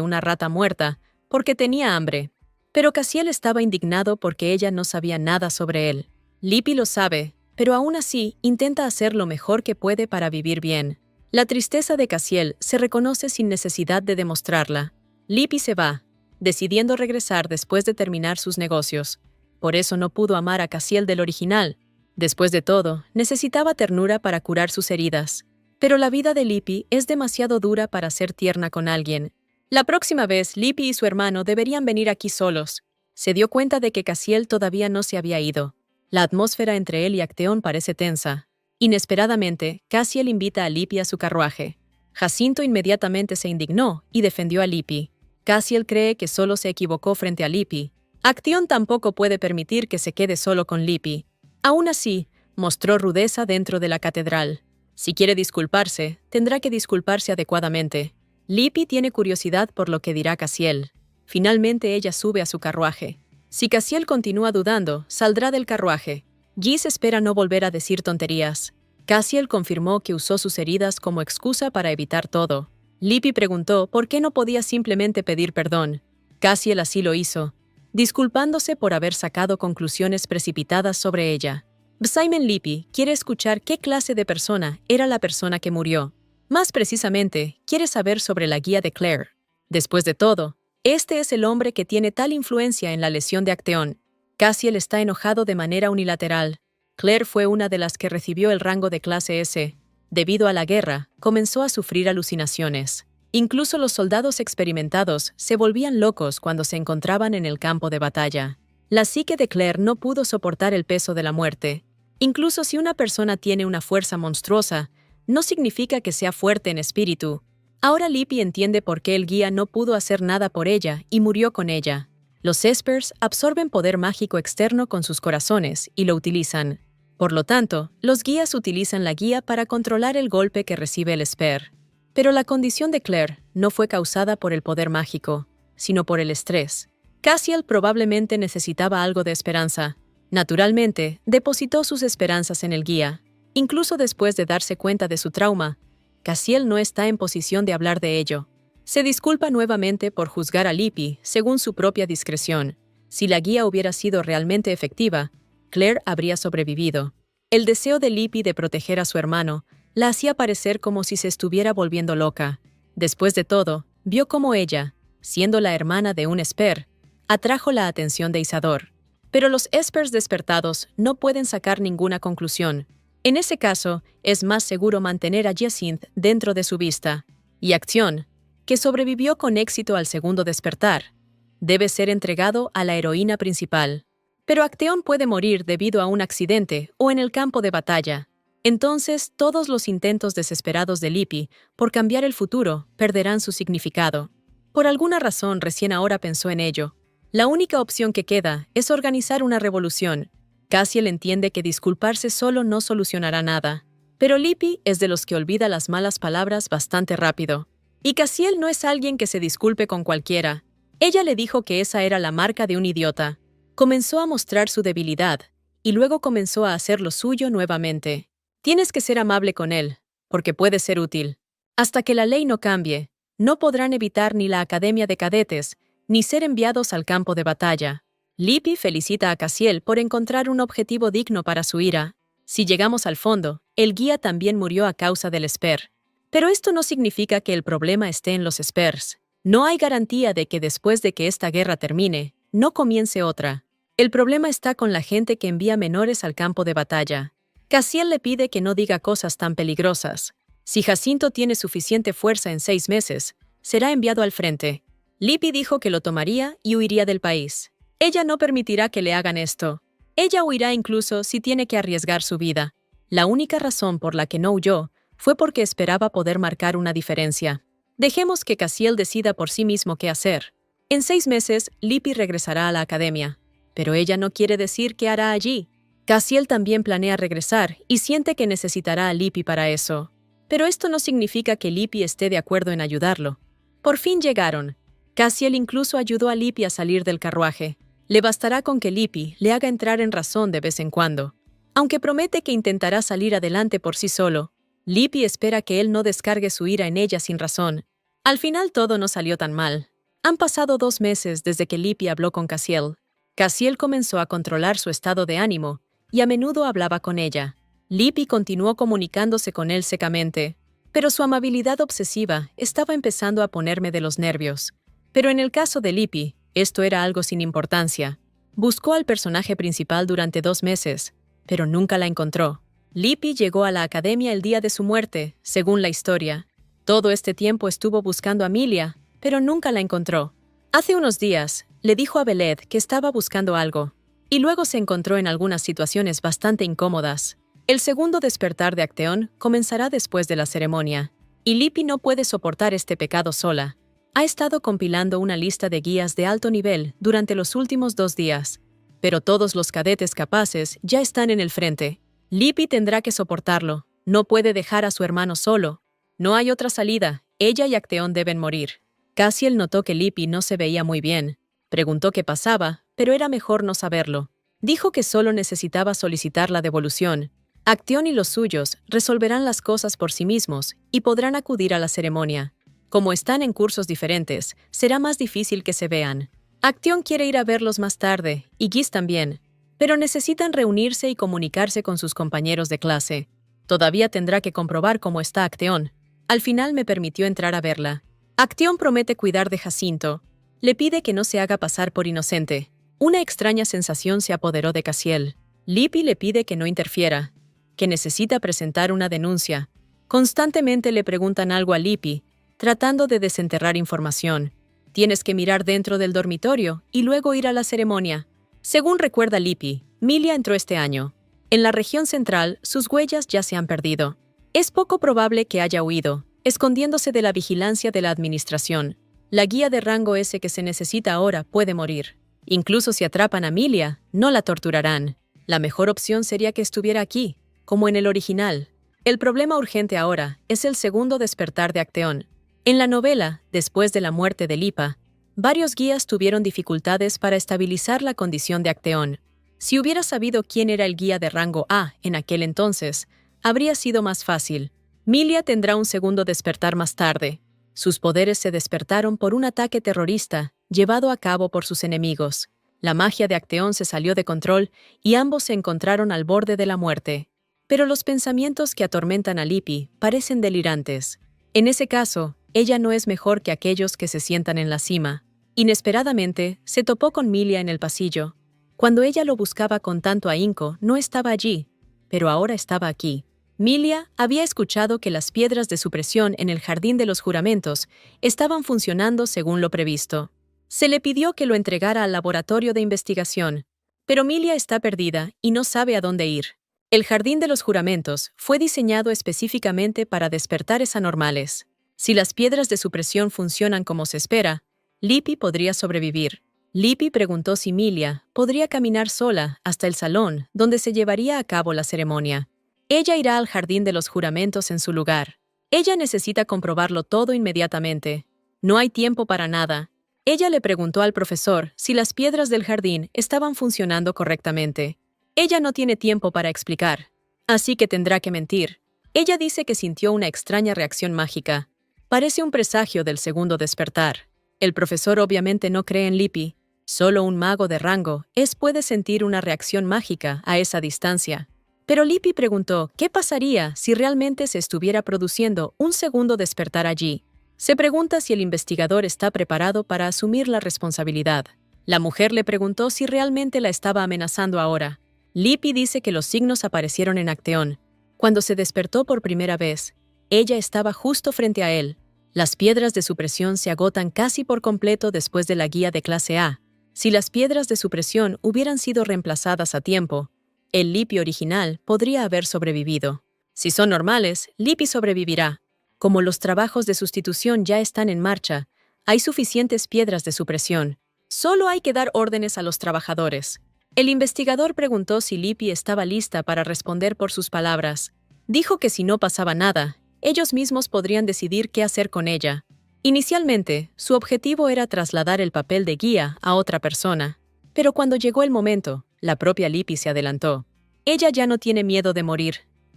una rata muerta porque tenía hambre. Pero Cassiel estaba indignado porque ella no sabía nada sobre él. Lippi lo sabe, pero aún así intenta hacer lo mejor que puede para vivir bien. La tristeza de Cassiel se reconoce sin necesidad de demostrarla. Lippi se va, decidiendo regresar después de terminar sus negocios. Por eso no pudo amar a Cassiel del original. Después de todo, necesitaba ternura para curar sus heridas. Pero la vida de Lippi es demasiado dura para ser tierna con alguien. La próxima vez, Lippi y su hermano deberían venir aquí solos. Se dio cuenta de que Cassiel todavía no se había ido. La atmósfera entre él y Acteón parece tensa. Inesperadamente, Cassiel invita a Lippi a su carruaje. Jacinto inmediatamente se indignó y defendió a Lippi. Cassiel cree que solo se equivocó frente a Lippi. Acteón tampoco puede permitir que se quede solo con Lippi. Aún así, mostró rudeza dentro de la catedral. Si quiere disculparse, tendrá que disculparse adecuadamente. Lippi tiene curiosidad por lo que dirá Cassiel. Finalmente ella sube a su carruaje. Si Cassiel continúa dudando, saldrá del carruaje. Gis espera no volver a decir tonterías. Cassiel confirmó que usó sus heridas como excusa para evitar todo. Lippi preguntó por qué no podía simplemente pedir perdón. Cassiel así lo hizo, disculpándose por haber sacado conclusiones precipitadas sobre ella. Simon Lippi quiere escuchar qué clase de persona era la persona que murió. Más precisamente, quiere saber sobre la guía de Claire. Después de todo, este es el hombre que tiene tal influencia en la lesión de Acteón. Cassiel está enojado de manera unilateral. Claire fue una de las que recibió el rango de clase S. Debido a la guerra, comenzó a sufrir alucinaciones. Incluso los soldados experimentados se volvían locos cuando se encontraban en el campo de batalla. La psique de Claire no pudo soportar el peso de la muerte. Incluso si una persona tiene una fuerza monstruosa, no significa que sea fuerte en espíritu. Ahora Lippi entiende por qué el guía no pudo hacer nada por ella y murió con ella. Los espers absorben poder mágico externo con sus corazones y lo utilizan. Por lo tanto, los guías utilizan la guía para controlar el golpe que recibe el esper. Pero la condición de Claire no fue causada por el poder mágico, sino por el estrés. Cassiel probablemente necesitaba algo de esperanza. Naturalmente, depositó sus esperanzas en el guía. Incluso después de darse cuenta de su trauma, Cassiel no está en posición de hablar de ello. Se disculpa nuevamente por juzgar a Lippi según su propia discreción. Si la guía hubiera sido realmente efectiva, Claire habría sobrevivido. El deseo de Libby de proteger a su hermano la hacía parecer como si se estuviera volviendo loca. Después de todo, vio cómo ella, siendo la hermana de un Esper, atrajo la atención de Isador. Pero los Espers despertados no pueden sacar ninguna conclusión. En ese caso, es más seguro mantener a Jacinthe dentro de su vista. Y Acción, que sobrevivió con éxito al segundo despertar, debe ser entregado a la heroína principal. Pero Acteón puede morir debido a un accidente o en el campo de batalla. Entonces, todos los intentos desesperados de Libby por cambiar el futuro perderán su significado. Por alguna razón recién ahora pensó en ello. La única opción que queda es organizar una revolución. Cassiel entiende que disculparse solo no solucionará nada. Pero Libby es de los que olvida las malas palabras bastante rápido. Y Cassiel no es alguien que se disculpe con cualquiera. Ella le dijo que esa era la marca de un idiota. Comenzó a mostrar su debilidad, y luego comenzó a hacer lo suyo nuevamente. Tienes que ser amable con él, porque puede ser útil. Hasta que la ley no cambie, no podrán evitar ni la Academia de Cadetes, ni ser enviados al campo de batalla. Libby felicita a Cassiel por encontrar un objetivo digno para su ira. Si llegamos al fondo, el guía también murió a causa del Esper. Pero esto no significa que el problema esté en los Espers. No hay garantía de que después de que esta guerra termine, no comience otra. El problema está con la gente que envía menores al campo de batalla. Cassiel le pide que no diga cosas tan peligrosas. Si Jacinto tiene suficiente fuerza en 6 meses, será enviado al frente. Libby dijo que lo tomaría y huiría del país. Ella no permitirá que le hagan esto. Ella huirá incluso si tiene que arriesgar su vida. La única razón por la que no huyó fue porque esperaba poder marcar una diferencia. Dejemos que Cassiel decida por sí mismo qué hacer. En 6 meses, Libby regresará a la academia. Pero ella no quiere decir qué hará allí. Cassiel también planea regresar y siente que necesitará a Libby para eso. Pero esto no significa que Libby esté de acuerdo en ayudarlo. Por fin llegaron. Cassiel incluso ayudó a Libby a salir del carruaje. Le bastará con que Libby le haga entrar en razón de vez en cuando. Aunque promete que intentará salir adelante por sí solo, Libby espera que él no descargue su ira en ella sin razón. Al final todo no salió tan mal. Han pasado 2 meses desde que Libby habló con Cassiel. Cassiel comenzó a controlar su estado de ánimo y a menudo hablaba con ella. Libby continuó comunicándose con él secamente, pero su amabilidad obsesiva estaba empezando a ponerme de los nervios. Pero en el caso de Libby, esto era algo sin importancia. Buscó al personaje principal durante 2 meses, pero nunca la encontró. Libby llegó a la academia el día de su muerte, según la historia. Todo este tiempo estuvo buscando a Emilia, pero nunca la encontró. Hace unos días, le dijo a Beled que estaba buscando algo, y luego se encontró en algunas situaciones bastante incómodas. El segundo despertar de Acteón comenzará después de la ceremonia, y Libby no puede soportar este pecado sola. Ha estado compilando una lista de guías de alto nivel durante los últimos 2 días, pero todos los cadetes capaces ya están en el frente. Libby tendrá que soportarlo. No puede dejar a su hermano solo. No hay otra salida. Ella y Acteón deben morir. Cassiel notó que Libby no se veía muy bien. Preguntó qué pasaba, pero era mejor no saberlo. Dijo que solo necesitaba solicitar la devolución. Acteón y los suyos resolverán las cosas por sí mismos y podrán acudir a la ceremonia. Como están en cursos diferentes, será más difícil que se vean. Acteón quiere ir a verlos más tarde, y Gis también, pero necesitan reunirse y comunicarse con sus compañeros de clase. Todavía tendrá que comprobar cómo está Acteón. Al final me permitió entrar a verla. Acteón promete cuidar de Jacinto. Le pide que no se haga pasar por inocente. Una extraña sensación se apoderó de Cassiel. Libby le pide que no interfiera, que necesita presentar una denuncia. Constantemente le preguntan algo a Libby, tratando de desenterrar información. Tienes que mirar dentro del dormitorio y luego ir a la ceremonia. Según recuerda Libby, Milia entró este año. En la región central, sus huellas ya se han perdido. Es poco probable que haya huido, escondiéndose de la vigilancia de la administración. La guía de rango S que se necesita ahora puede morir. Incluso si atrapan a Milia, no la torturarán. La mejor opción sería que estuviera aquí, como en el original. El problema urgente ahora es el segundo despertar de Acteón. En la novela, después de la muerte de Lipa, varios guías tuvieron dificultades para estabilizar la condición de Acteón. Si hubiera sabido quién era el guía de rango A en aquel entonces, habría sido más fácil. Milia tendrá un segundo despertar más tarde. Sus poderes se despertaron por un ataque terrorista llevado a cabo por sus enemigos. La magia de Acteón se salió de control y ambos se encontraron al borde de la muerte. Pero los pensamientos que atormentan a Lippi parecen delirantes. En ese caso, ella no es mejor que aquellos que se sientan en la cima. Inesperadamente, se topó con Milia en el pasillo. Cuando ella lo buscaba con tanto ahínco, no estaba allí, pero ahora estaba aquí. Milia había escuchado que las piedras de supresión en el Jardín de los Juramentos estaban funcionando según lo previsto. Se le pidió que lo entregara al laboratorio de investigación, pero Milia está perdida y no sabe a dónde ir. El Jardín de los Juramentos fue diseñado específicamente para despertares anormales. Si las piedras de supresión funcionan como se espera, Lippi podría sobrevivir. Lippi preguntó si Milia podría caminar sola hasta el salón donde se llevaría a cabo la ceremonia. Ella irá al Jardín de los Juramentos en su lugar. Ella necesita comprobarlo todo inmediatamente. No hay tiempo para nada. Ella le preguntó al profesor si las piedras del jardín estaban funcionando correctamente. Ella no tiene tiempo para explicar, así que tendrá que mentir. Ella dice que sintió una extraña reacción mágica. Parece un presagio del segundo despertar. El profesor obviamente no cree en Lippi. Solo un mago de rango puede sentir una reacción mágica a esa distancia. Pero Lippi preguntó qué pasaría si realmente se estuviera produciendo un segundo despertar allí. Se pregunta si el investigador está preparado para asumir la responsabilidad. La mujer le preguntó si realmente la estaba amenazando ahora. Lippi dice que los signos aparecieron en Acteón. Cuando se despertó por primera vez, ella estaba justo frente a él. Las piedras de supresión se agotan casi por completo después de la guía de clase A. Si las piedras de supresión hubieran sido reemplazadas a tiempo, el Lippi original podría haber sobrevivido. Si son normales, Lippi sobrevivirá. Como los trabajos de sustitución ya están en marcha, hay suficientes piedras de supresión. Solo hay que dar órdenes a los trabajadores. El investigador preguntó si Lippi estaba lista para responder por sus palabras. Dijo que si no pasaba nada, ellos mismos podrían decidir qué hacer con ella. Inicialmente, su objetivo era trasladar el papel de guía a otra persona. Pero cuando llegó el momento, la propia Lippi se adelantó. Ella ya no tiene miedo de morir,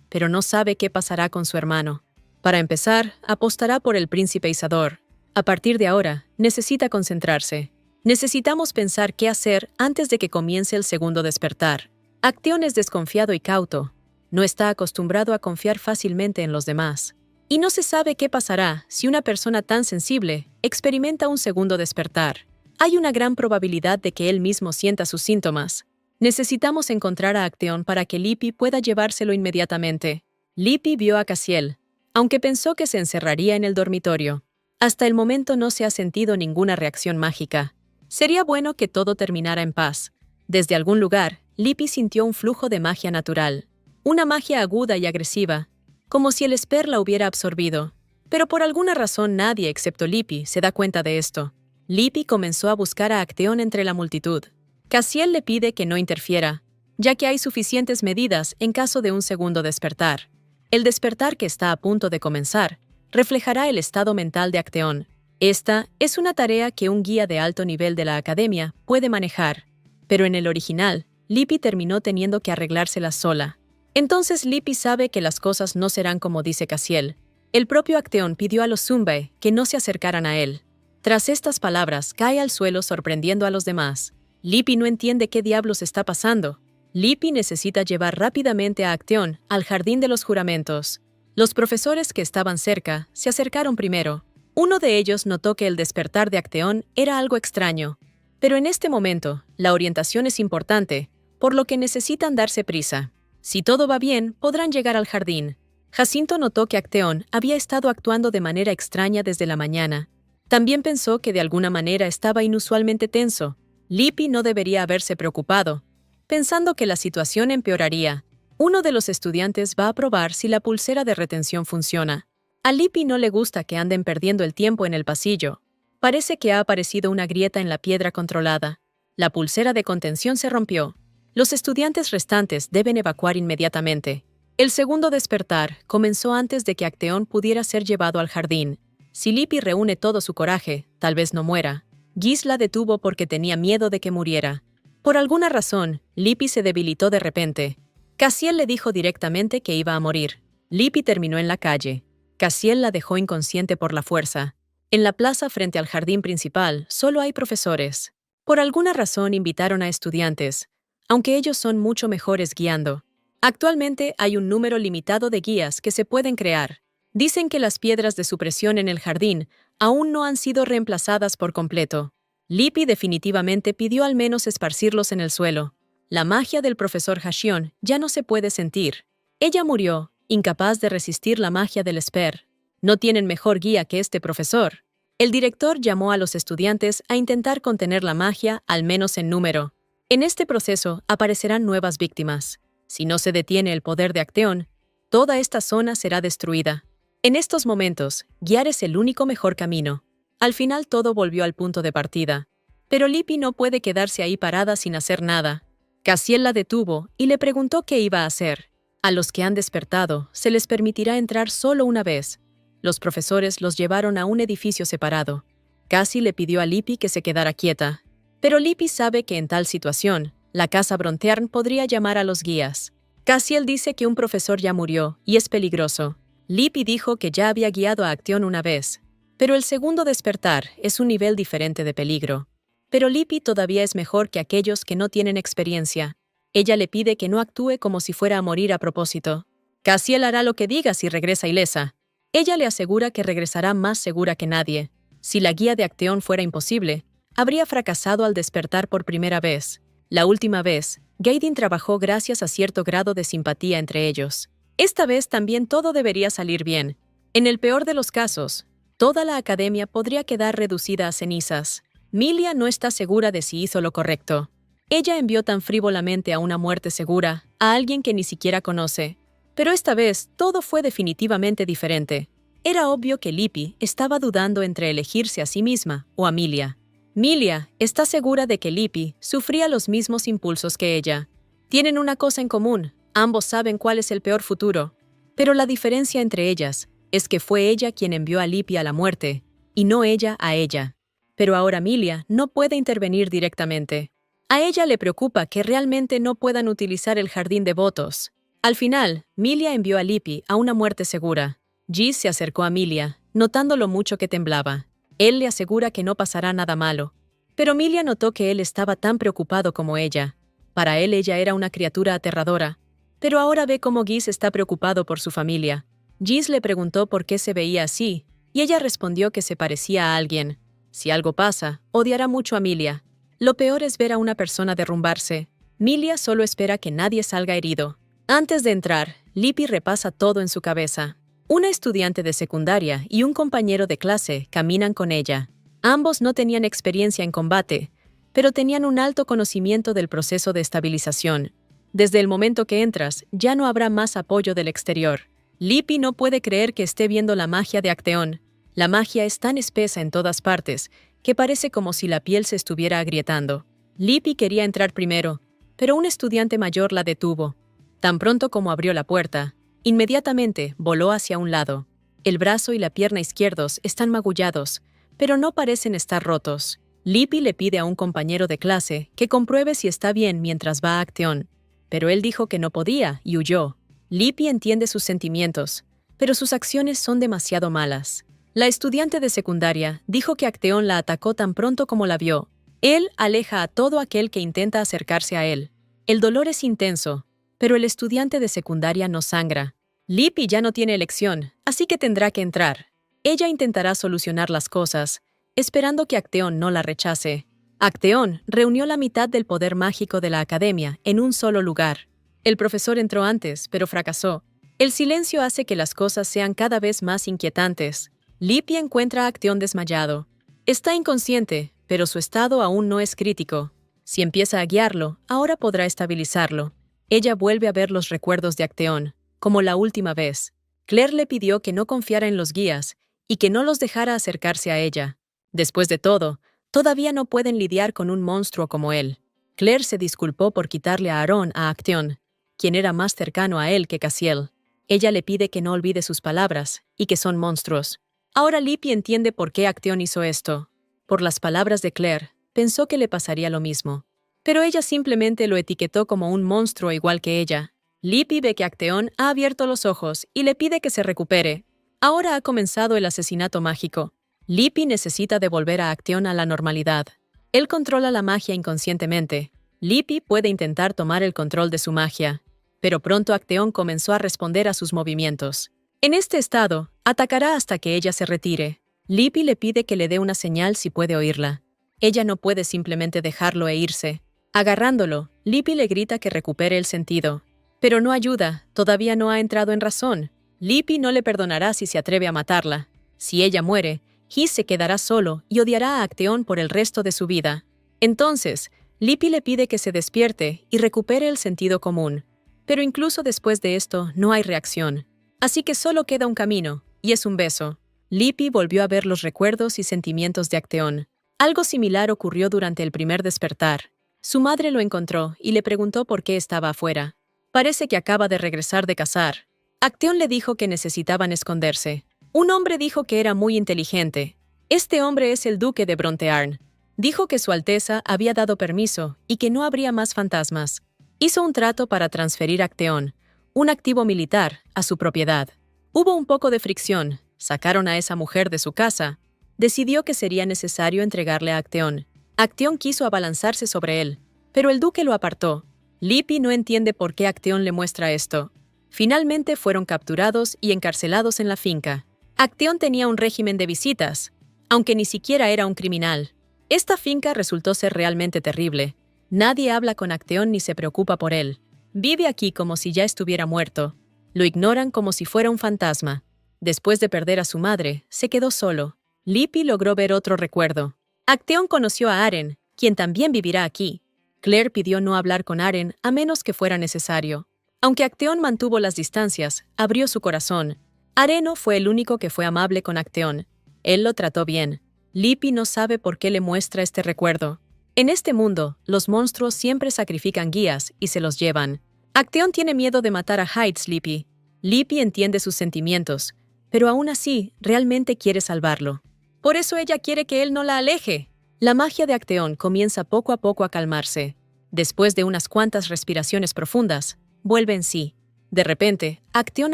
pero no sabe qué pasará con su hermano. Para empezar, apostará por el príncipe Isador. A partir de ahora, necesita concentrarse. Necesitamos pensar qué hacer antes de que comience el segundo despertar. Acteón es desconfiado y cauto. No está acostumbrado a confiar fácilmente en los demás. Y no se sabe qué pasará si una persona tan sensible experimenta un segundo despertar. Hay una gran probabilidad de que él mismo sienta sus síntomas. Necesitamos encontrar a Acteón para que Lippi pueda llevárselo inmediatamente. Lippi vio a Cassiel, aunque pensó que se encerraría en el dormitorio. Hasta el momento no se ha sentido ninguna reacción mágica. Sería bueno que todo terminara en paz. Desde algún lugar, Lippi sintió un flujo de magia natural. Una magia aguda y agresiva, como si el esper la hubiera absorbido. Pero por alguna razón nadie excepto Lippi se da cuenta de esto. Lippi comenzó a buscar a Acteón entre la multitud. Cassiel le pide que no interfiera, ya que hay suficientes medidas en caso de un segundo despertar. El despertar que está a punto de comenzar reflejará el estado mental de Acteón. Esta es una tarea que un guía de alto nivel de la academia puede manejar, pero en el original, Lippi terminó teniendo que arreglárselas sola. Entonces Lippi sabe que las cosas no serán como dice Cassiel. El propio Acteón pidió a los Zumbae que no se acercaran a él. Tras estas palabras, cae al suelo sorprendiendo a los demás. Lippi no entiende qué diablos está pasando. Lippi necesita llevar rápidamente a Acteón al Jardín de los Juramentos. Los profesores que estaban cerca se acercaron primero. Uno de ellos notó que el despertar de Acteón era algo extraño. Pero en este momento, la orientación es importante, por lo que necesitan darse prisa. Si todo va bien, podrán llegar al jardín. Jacinto notó que Acteón había estado actuando de manera extraña desde la mañana. También pensó que de alguna manera estaba inusualmente tenso. Lippi no debería haberse preocupado, pensando que la situación empeoraría. Uno de los estudiantes va a probar si la pulsera de retención funciona. A Lippi no le gusta que anden perdiendo el tiempo en el pasillo. Parece que ha aparecido una grieta en la piedra controlada. La pulsera de contención se rompió. Los estudiantes restantes deben evacuar inmediatamente. El segundo despertar comenzó antes de que Acteón pudiera ser llevado al jardín. Si Lippi reúne todo su coraje, tal vez no muera. Giz la detuvo porque tenía miedo de que muriera. Por alguna razón, Lippi se debilitó de repente. Cassiel le dijo directamente que iba a morir. Lippi terminó en la calle. Cassiel la dejó inconsciente por la fuerza. En la plaza frente al jardín principal solo hay profesores. Por alguna razón invitaron a estudiantes, aunque ellos son mucho mejores guiando. Actualmente hay un número limitado de guías que se pueden crear. Dicen que las piedras de supresión en el jardín aún no han sido reemplazadas por completo. Lippi definitivamente pidió al menos esparcirlos en el suelo. La magia del profesor Hashion ya no se puede sentir. Ella murió, incapaz de resistir la magia del Esper. No tienen mejor guía que este profesor. El director llamó a los estudiantes a intentar contener la magia, al menos en número. En este proceso aparecerán nuevas víctimas. Si no se detiene el poder de Acteón, toda esta zona será destruida. En estos momentos, guiar es el único mejor camino. Al final todo volvió al punto de partida. Pero Lippi no puede quedarse ahí parada sin hacer nada. Cassiel la detuvo y le preguntó qué iba a hacer. A los que han despertado, se les permitirá entrar solo una vez. Los profesores los llevaron a un edificio separado. Cassie le pidió a Lippi que se quedara quieta. Pero Lippi sabe que en tal situación, la casa Brontearn podría llamar a los guías. Cassiel dice que un profesor ya murió y es peligroso. Lippi dijo que ya había guiado a Acteón una vez. Pero el segundo despertar es un nivel diferente de peligro. Pero Lippi todavía es mejor que aquellos que no tienen experiencia. Ella le pide que no actúe como si fuera a morir a propósito. Cassiel hará lo que diga si regresa ilesa. Ella le asegura que regresará más segura que nadie. Si la guía de Acteón fuera imposible, habría fracasado al despertar por primera vez. La última vez, Gaydin trabajó gracias a cierto grado de simpatía entre ellos. Esta vez también todo debería salir bien. En el peor de los casos, toda la academia podría quedar reducida a cenizas. Milia no está segura de si hizo lo correcto. Ella envió tan frívolamente a una muerte segura a alguien que ni siquiera conoce. Pero esta vez todo fue definitivamente diferente. Era obvio que Lippi estaba dudando entre elegirse a sí misma o a Milia. Milia está segura de que Lippi sufría los mismos impulsos que ella. Tienen una cosa en común, ambos saben cuál es el peor futuro. Pero la diferencia entre ellas es que fue ella quien envió a Lippi a la muerte, y no ella a ella. Pero ahora Milia no puede intervenir directamente. A ella le preocupa que realmente no puedan utilizar el jardín de votos. Al final, Milia envió a Lippi a una muerte segura. Giz se acercó a Milia, notando lo mucho que temblaba. Él le asegura que no pasará nada malo. Pero Milia notó que él estaba tan preocupado como ella. Para él ella era una criatura aterradora. Pero ahora ve cómo Giz está preocupado por su familia. Giz le preguntó por qué se veía así, y ella respondió que se parecía a alguien. Si algo pasa, odiará mucho a Milia. Lo peor es ver a una persona derrumbarse. Milia solo espera que nadie salga herido. Antes de entrar, Lippi repasa todo en su cabeza. Una estudiante de secundaria y un compañero de clase caminan con ella. Ambos no tenían experiencia en combate, pero tenían un alto conocimiento del proceso de estabilización. Desde el momento que entras, ya no habrá más apoyo del exterior. Lippi no puede creer que esté viendo la magia de Acteón. La magia es tan espesa en todas partes que parece como si la piel se estuviera agrietando. Lippi quería entrar primero, pero un estudiante mayor la detuvo. Tan pronto como abrió la puerta, inmediatamente voló hacia un lado. El brazo y la pierna izquierdos están magullados, pero no parecen estar rotos. Lippi le pide a un compañero de clase que compruebe si está bien mientras va a Acteón, pero él dijo que no podía y huyó. Lippi entiende sus sentimientos, pero sus acciones son demasiado malas. La estudiante de secundaria dijo que Acteón la atacó tan pronto como la vio. Él aleja a todo aquel que intenta acercarse a él. El dolor es intenso, pero el estudiante de secundaria no sangra. Lippi ya no tiene elección, así que tendrá que entrar. Ella intentará solucionar las cosas, esperando que Acteón no la rechace. Acteón reunió la mitad del poder mágico de la academia en un solo lugar. El profesor entró antes, pero fracasó. El silencio hace que las cosas sean cada vez más inquietantes. Lippi encuentra a Acteón desmayado. Está inconsciente, pero su estado aún no es crítico. Si empieza a guiarlo, ahora podrá estabilizarlo. Ella vuelve a ver los recuerdos de Acteón, como la última vez. Claire le pidió que no confiara en los guías y que no los dejara acercarse a ella. Después de todo, todavía no pueden lidiar con un monstruo como él. Claire se disculpó por quitarle a Aaron a Acteón, quien era más cercano a él que Cassiel. Ella le pide que no olvide sus palabras y que son monstruos. Ahora Lippi entiende por qué Acteón hizo esto. Por las palabras de Claire, pensó que le pasaría lo mismo. Pero ella simplemente lo etiquetó como un monstruo igual que ella. Lippi ve que Acteón ha abierto los ojos y le pide que se recupere. Ahora ha comenzado el asesinato mágico. Lippi necesita devolver a Acteón a la normalidad. Él controla la magia inconscientemente. Lippi puede intentar tomar el control de su magia, pero pronto Acteón comenzó a responder a sus movimientos. En este estado, atacará hasta que ella se retire. Lippi le pide que le dé una señal si puede oírla. Ella no puede simplemente dejarlo e irse. Agarrándolo, Lippi le grita que recupere el sentido. Pero no ayuda, todavía no ha entrado en razón. Lippi no le perdonará si se atreve a matarla. Si ella muere, His se quedará solo y odiará a Acteón por el resto de su vida. Entonces, Lippi le pide que se despierte y recupere el sentido común. Pero incluso después de esto, no hay reacción. Así que solo queda un camino, y es un beso. Lippi volvió a ver los recuerdos y sentimientos de Acteón. Algo similar ocurrió durante el primer despertar. Su madre lo encontró y le preguntó por qué estaba afuera. Parece que acaba de regresar de cazar. Acteón le dijo que necesitaban esconderse. Un hombre dijo que era muy inteligente. Este hombre es el duque de Brontearn. Dijo que Su Alteza había dado permiso y que no habría más fantasmas. Hizo un trato para transferir a Acteón, un activo militar, a su propiedad. Hubo un poco de fricción, sacaron a esa mujer de su casa. Decidió que sería necesario entregarle a Acteón. Acteón quiso abalanzarse sobre él, pero el duque lo apartó. Lippi no entiende por qué Acteón le muestra esto. Finalmente fueron capturados y encarcelados en la finca. Acteón tenía un régimen de visitas, aunque ni siquiera era un criminal. Esta finca resultó ser realmente terrible. Nadie habla con Acteón ni se preocupa por él. Vive aquí como si ya estuviera muerto. Lo ignoran como si fuera un fantasma. Después de perder a su madre, se quedó solo. Lippi logró ver otro recuerdo. Acteón conoció a Aren, quien también vivirá aquí. Claire pidió no hablar con Aren a menos que fuera necesario. Aunque Acteón mantuvo las distancias, abrió su corazón. Areno fue el único que fue amable con Acteón. Él lo trató bien. Lippi no sabe por qué le muestra este recuerdo. En este mundo, los monstruos siempre sacrifican guías y se los llevan. Acteón tiene miedo de matar a Hyde Lippi. Lippi entiende sus sentimientos, pero aún así, realmente quiere salvarlo. Por eso ella quiere que él no la aleje. La magia de Acteón comienza poco a poco a calmarse. Después de unas cuantas respiraciones profundas, vuelve en sí. De repente, Acteón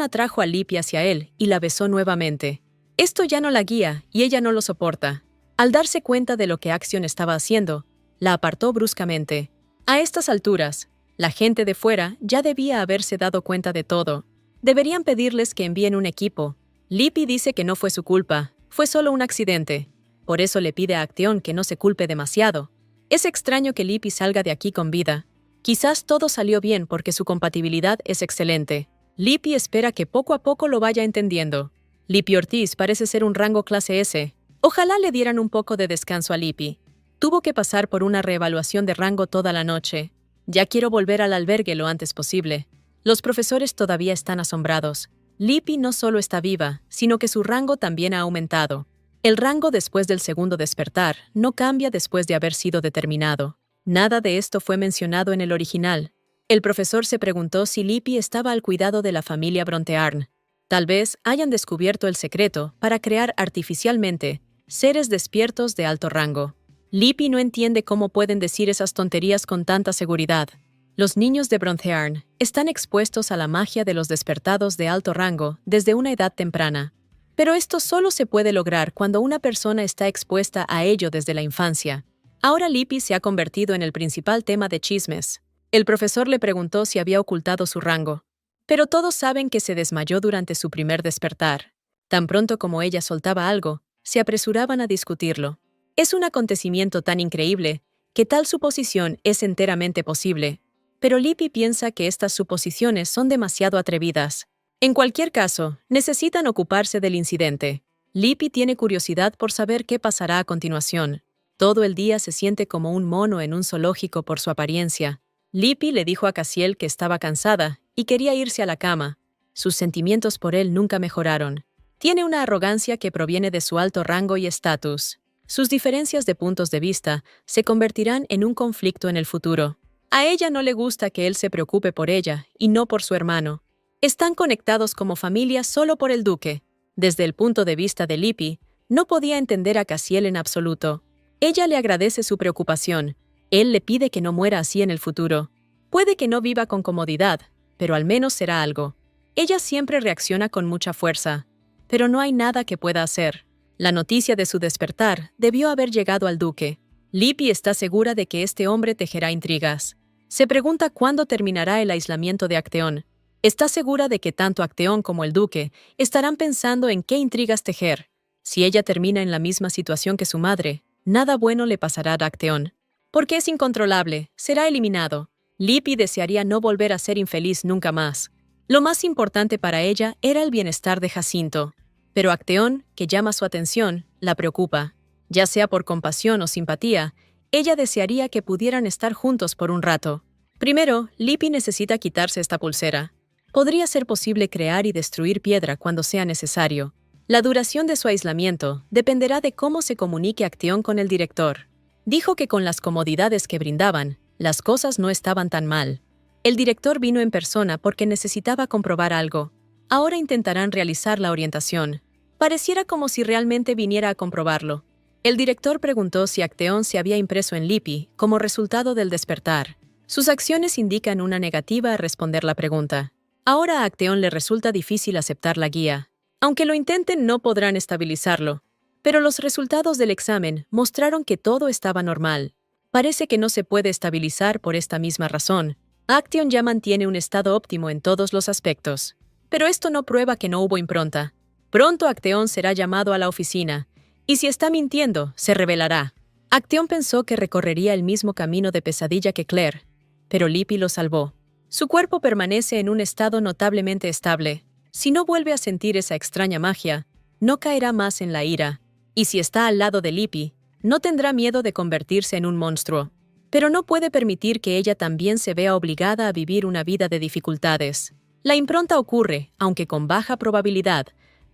atrajo a Lippi hacia él y la besó nuevamente. Esto ya no la guía y ella no lo soporta. Al darse cuenta de lo que Acteón estaba haciendo, la apartó bruscamente. A estas alturas, la gente de fuera ya debía haberse dado cuenta de todo. Deberían pedirles que envíen un equipo. Lippi dice que no fue su culpa, fue solo un accidente. Por eso le pide a Acteón que no se culpe demasiado. Es extraño que Lippi salga de aquí con vida. Quizás todo salió bien porque su compatibilidad es excelente. Lippi espera que poco a poco lo vaya entendiendo. Lippi Ortiz parece ser un rango clase S. Ojalá le dieran un poco de descanso a Lippi. Tuvo que pasar por una reevaluación de rango toda la noche. Ya quiero volver al albergue lo antes posible. Los profesores todavía están asombrados. Lippi no solo está viva, sino que su rango también ha aumentado. El rango después del segundo despertar no cambia después de haber sido determinado. Nada de esto fue mencionado en el original. El profesor se preguntó si Lippi estaba al cuidado de la familia Brontearn. Tal vez hayan descubierto el secreto para crear artificialmente seres despiertos de alto rango. Lippi no entiende cómo pueden decir esas tonterías con tanta seguridad. Los niños de Brontearn están expuestos a la magia de los despertados de alto rango desde una edad temprana. Pero esto solo se puede lograr cuando una persona está expuesta a ello desde la infancia. Ahora Lippi se ha convertido en el principal tema de chismes. El profesor le preguntó si había ocultado su rango. Pero todos saben que se desmayó durante su primer despertar. Tan pronto como ella soltaba algo, se apresuraban a discutirlo. Es un acontecimiento tan increíble que tal suposición es enteramente posible. Pero Lippi piensa que estas suposiciones son demasiado atrevidas. En cualquier caso, necesitan ocuparse del incidente. Lippi tiene curiosidad por saber qué pasará a continuación. Todo el día se siente como un mono en un zoológico por su apariencia. Lippi le dijo a Cassiel que estaba cansada y quería irse a la cama. Sus sentimientos por él nunca mejoraron. Tiene una arrogancia que proviene de su alto rango y estatus. Sus diferencias de puntos de vista se convertirán en un conflicto en el futuro. A ella no le gusta que él se preocupe por ella y no por su hermano. Están conectados como familia solo por el duque. Desde el punto de vista de Lippi, no podía entender a Cassiel en absoluto. Ella le agradece su preocupación. Él le pide que no muera así en el futuro. Puede que no viva con comodidad, pero al menos será algo. Ella siempre reacciona con mucha fuerza, pero no hay nada que pueda hacer. La noticia de su despertar debió haber llegado al duque. Lippi está segura de que este hombre tejerá intrigas. Se pregunta cuándo terminará el aislamiento de Acteón. Está segura de que tanto Acteón como el duque estarán pensando en qué intrigas tejer. Si ella termina en la misma situación que su madre, nada bueno le pasará a Acteón. Porque es incontrolable, será eliminado. Lippi desearía no volver a ser infeliz nunca más. Lo más importante para ella era el bienestar de Jacinto. Pero Acteón, que llama su atención, la preocupa. Ya sea por compasión o simpatía, ella desearía que pudieran estar juntos por un rato. Primero, Lippi necesita quitarse esta pulsera. Podría ser posible crear y destruir piedra cuando sea necesario. La duración de su aislamiento dependerá de cómo se comunique Acteón con el director. Dijo que con las comodidades que brindaban, las cosas no estaban tan mal. El director vino en persona porque necesitaba comprobar algo. Ahora intentarán realizar la orientación. Pareciera como si realmente viniera a comprobarlo. El director preguntó si Acteón se había impreso en Lippi como resultado del despertar. Sus acciones indican una negativa a responder la pregunta. Ahora a Acteón le resulta difícil aceptar la guía. Aunque lo intenten, no podrán estabilizarlo. Pero los resultados del examen mostraron que todo estaba normal. Parece que no se puede estabilizar por esta misma razón. Acteón ya mantiene un estado óptimo en todos los aspectos. Pero esto no prueba que no hubo impronta. Pronto Acteón será llamado a la oficina. Y si está mintiendo, se revelará. Acteón pensó que recorrería el mismo camino de pesadilla que Claire, pero Lippi lo salvó. Su cuerpo permanece en un estado notablemente estable. Si no vuelve a sentir esa extraña magia, no caerá más en la ira. Y si está al lado de Lippi, no tendrá miedo de convertirse en un monstruo. Pero no puede permitir que ella también se vea obligada a vivir una vida de dificultades. La impronta ocurre, aunque con baja probabilidad,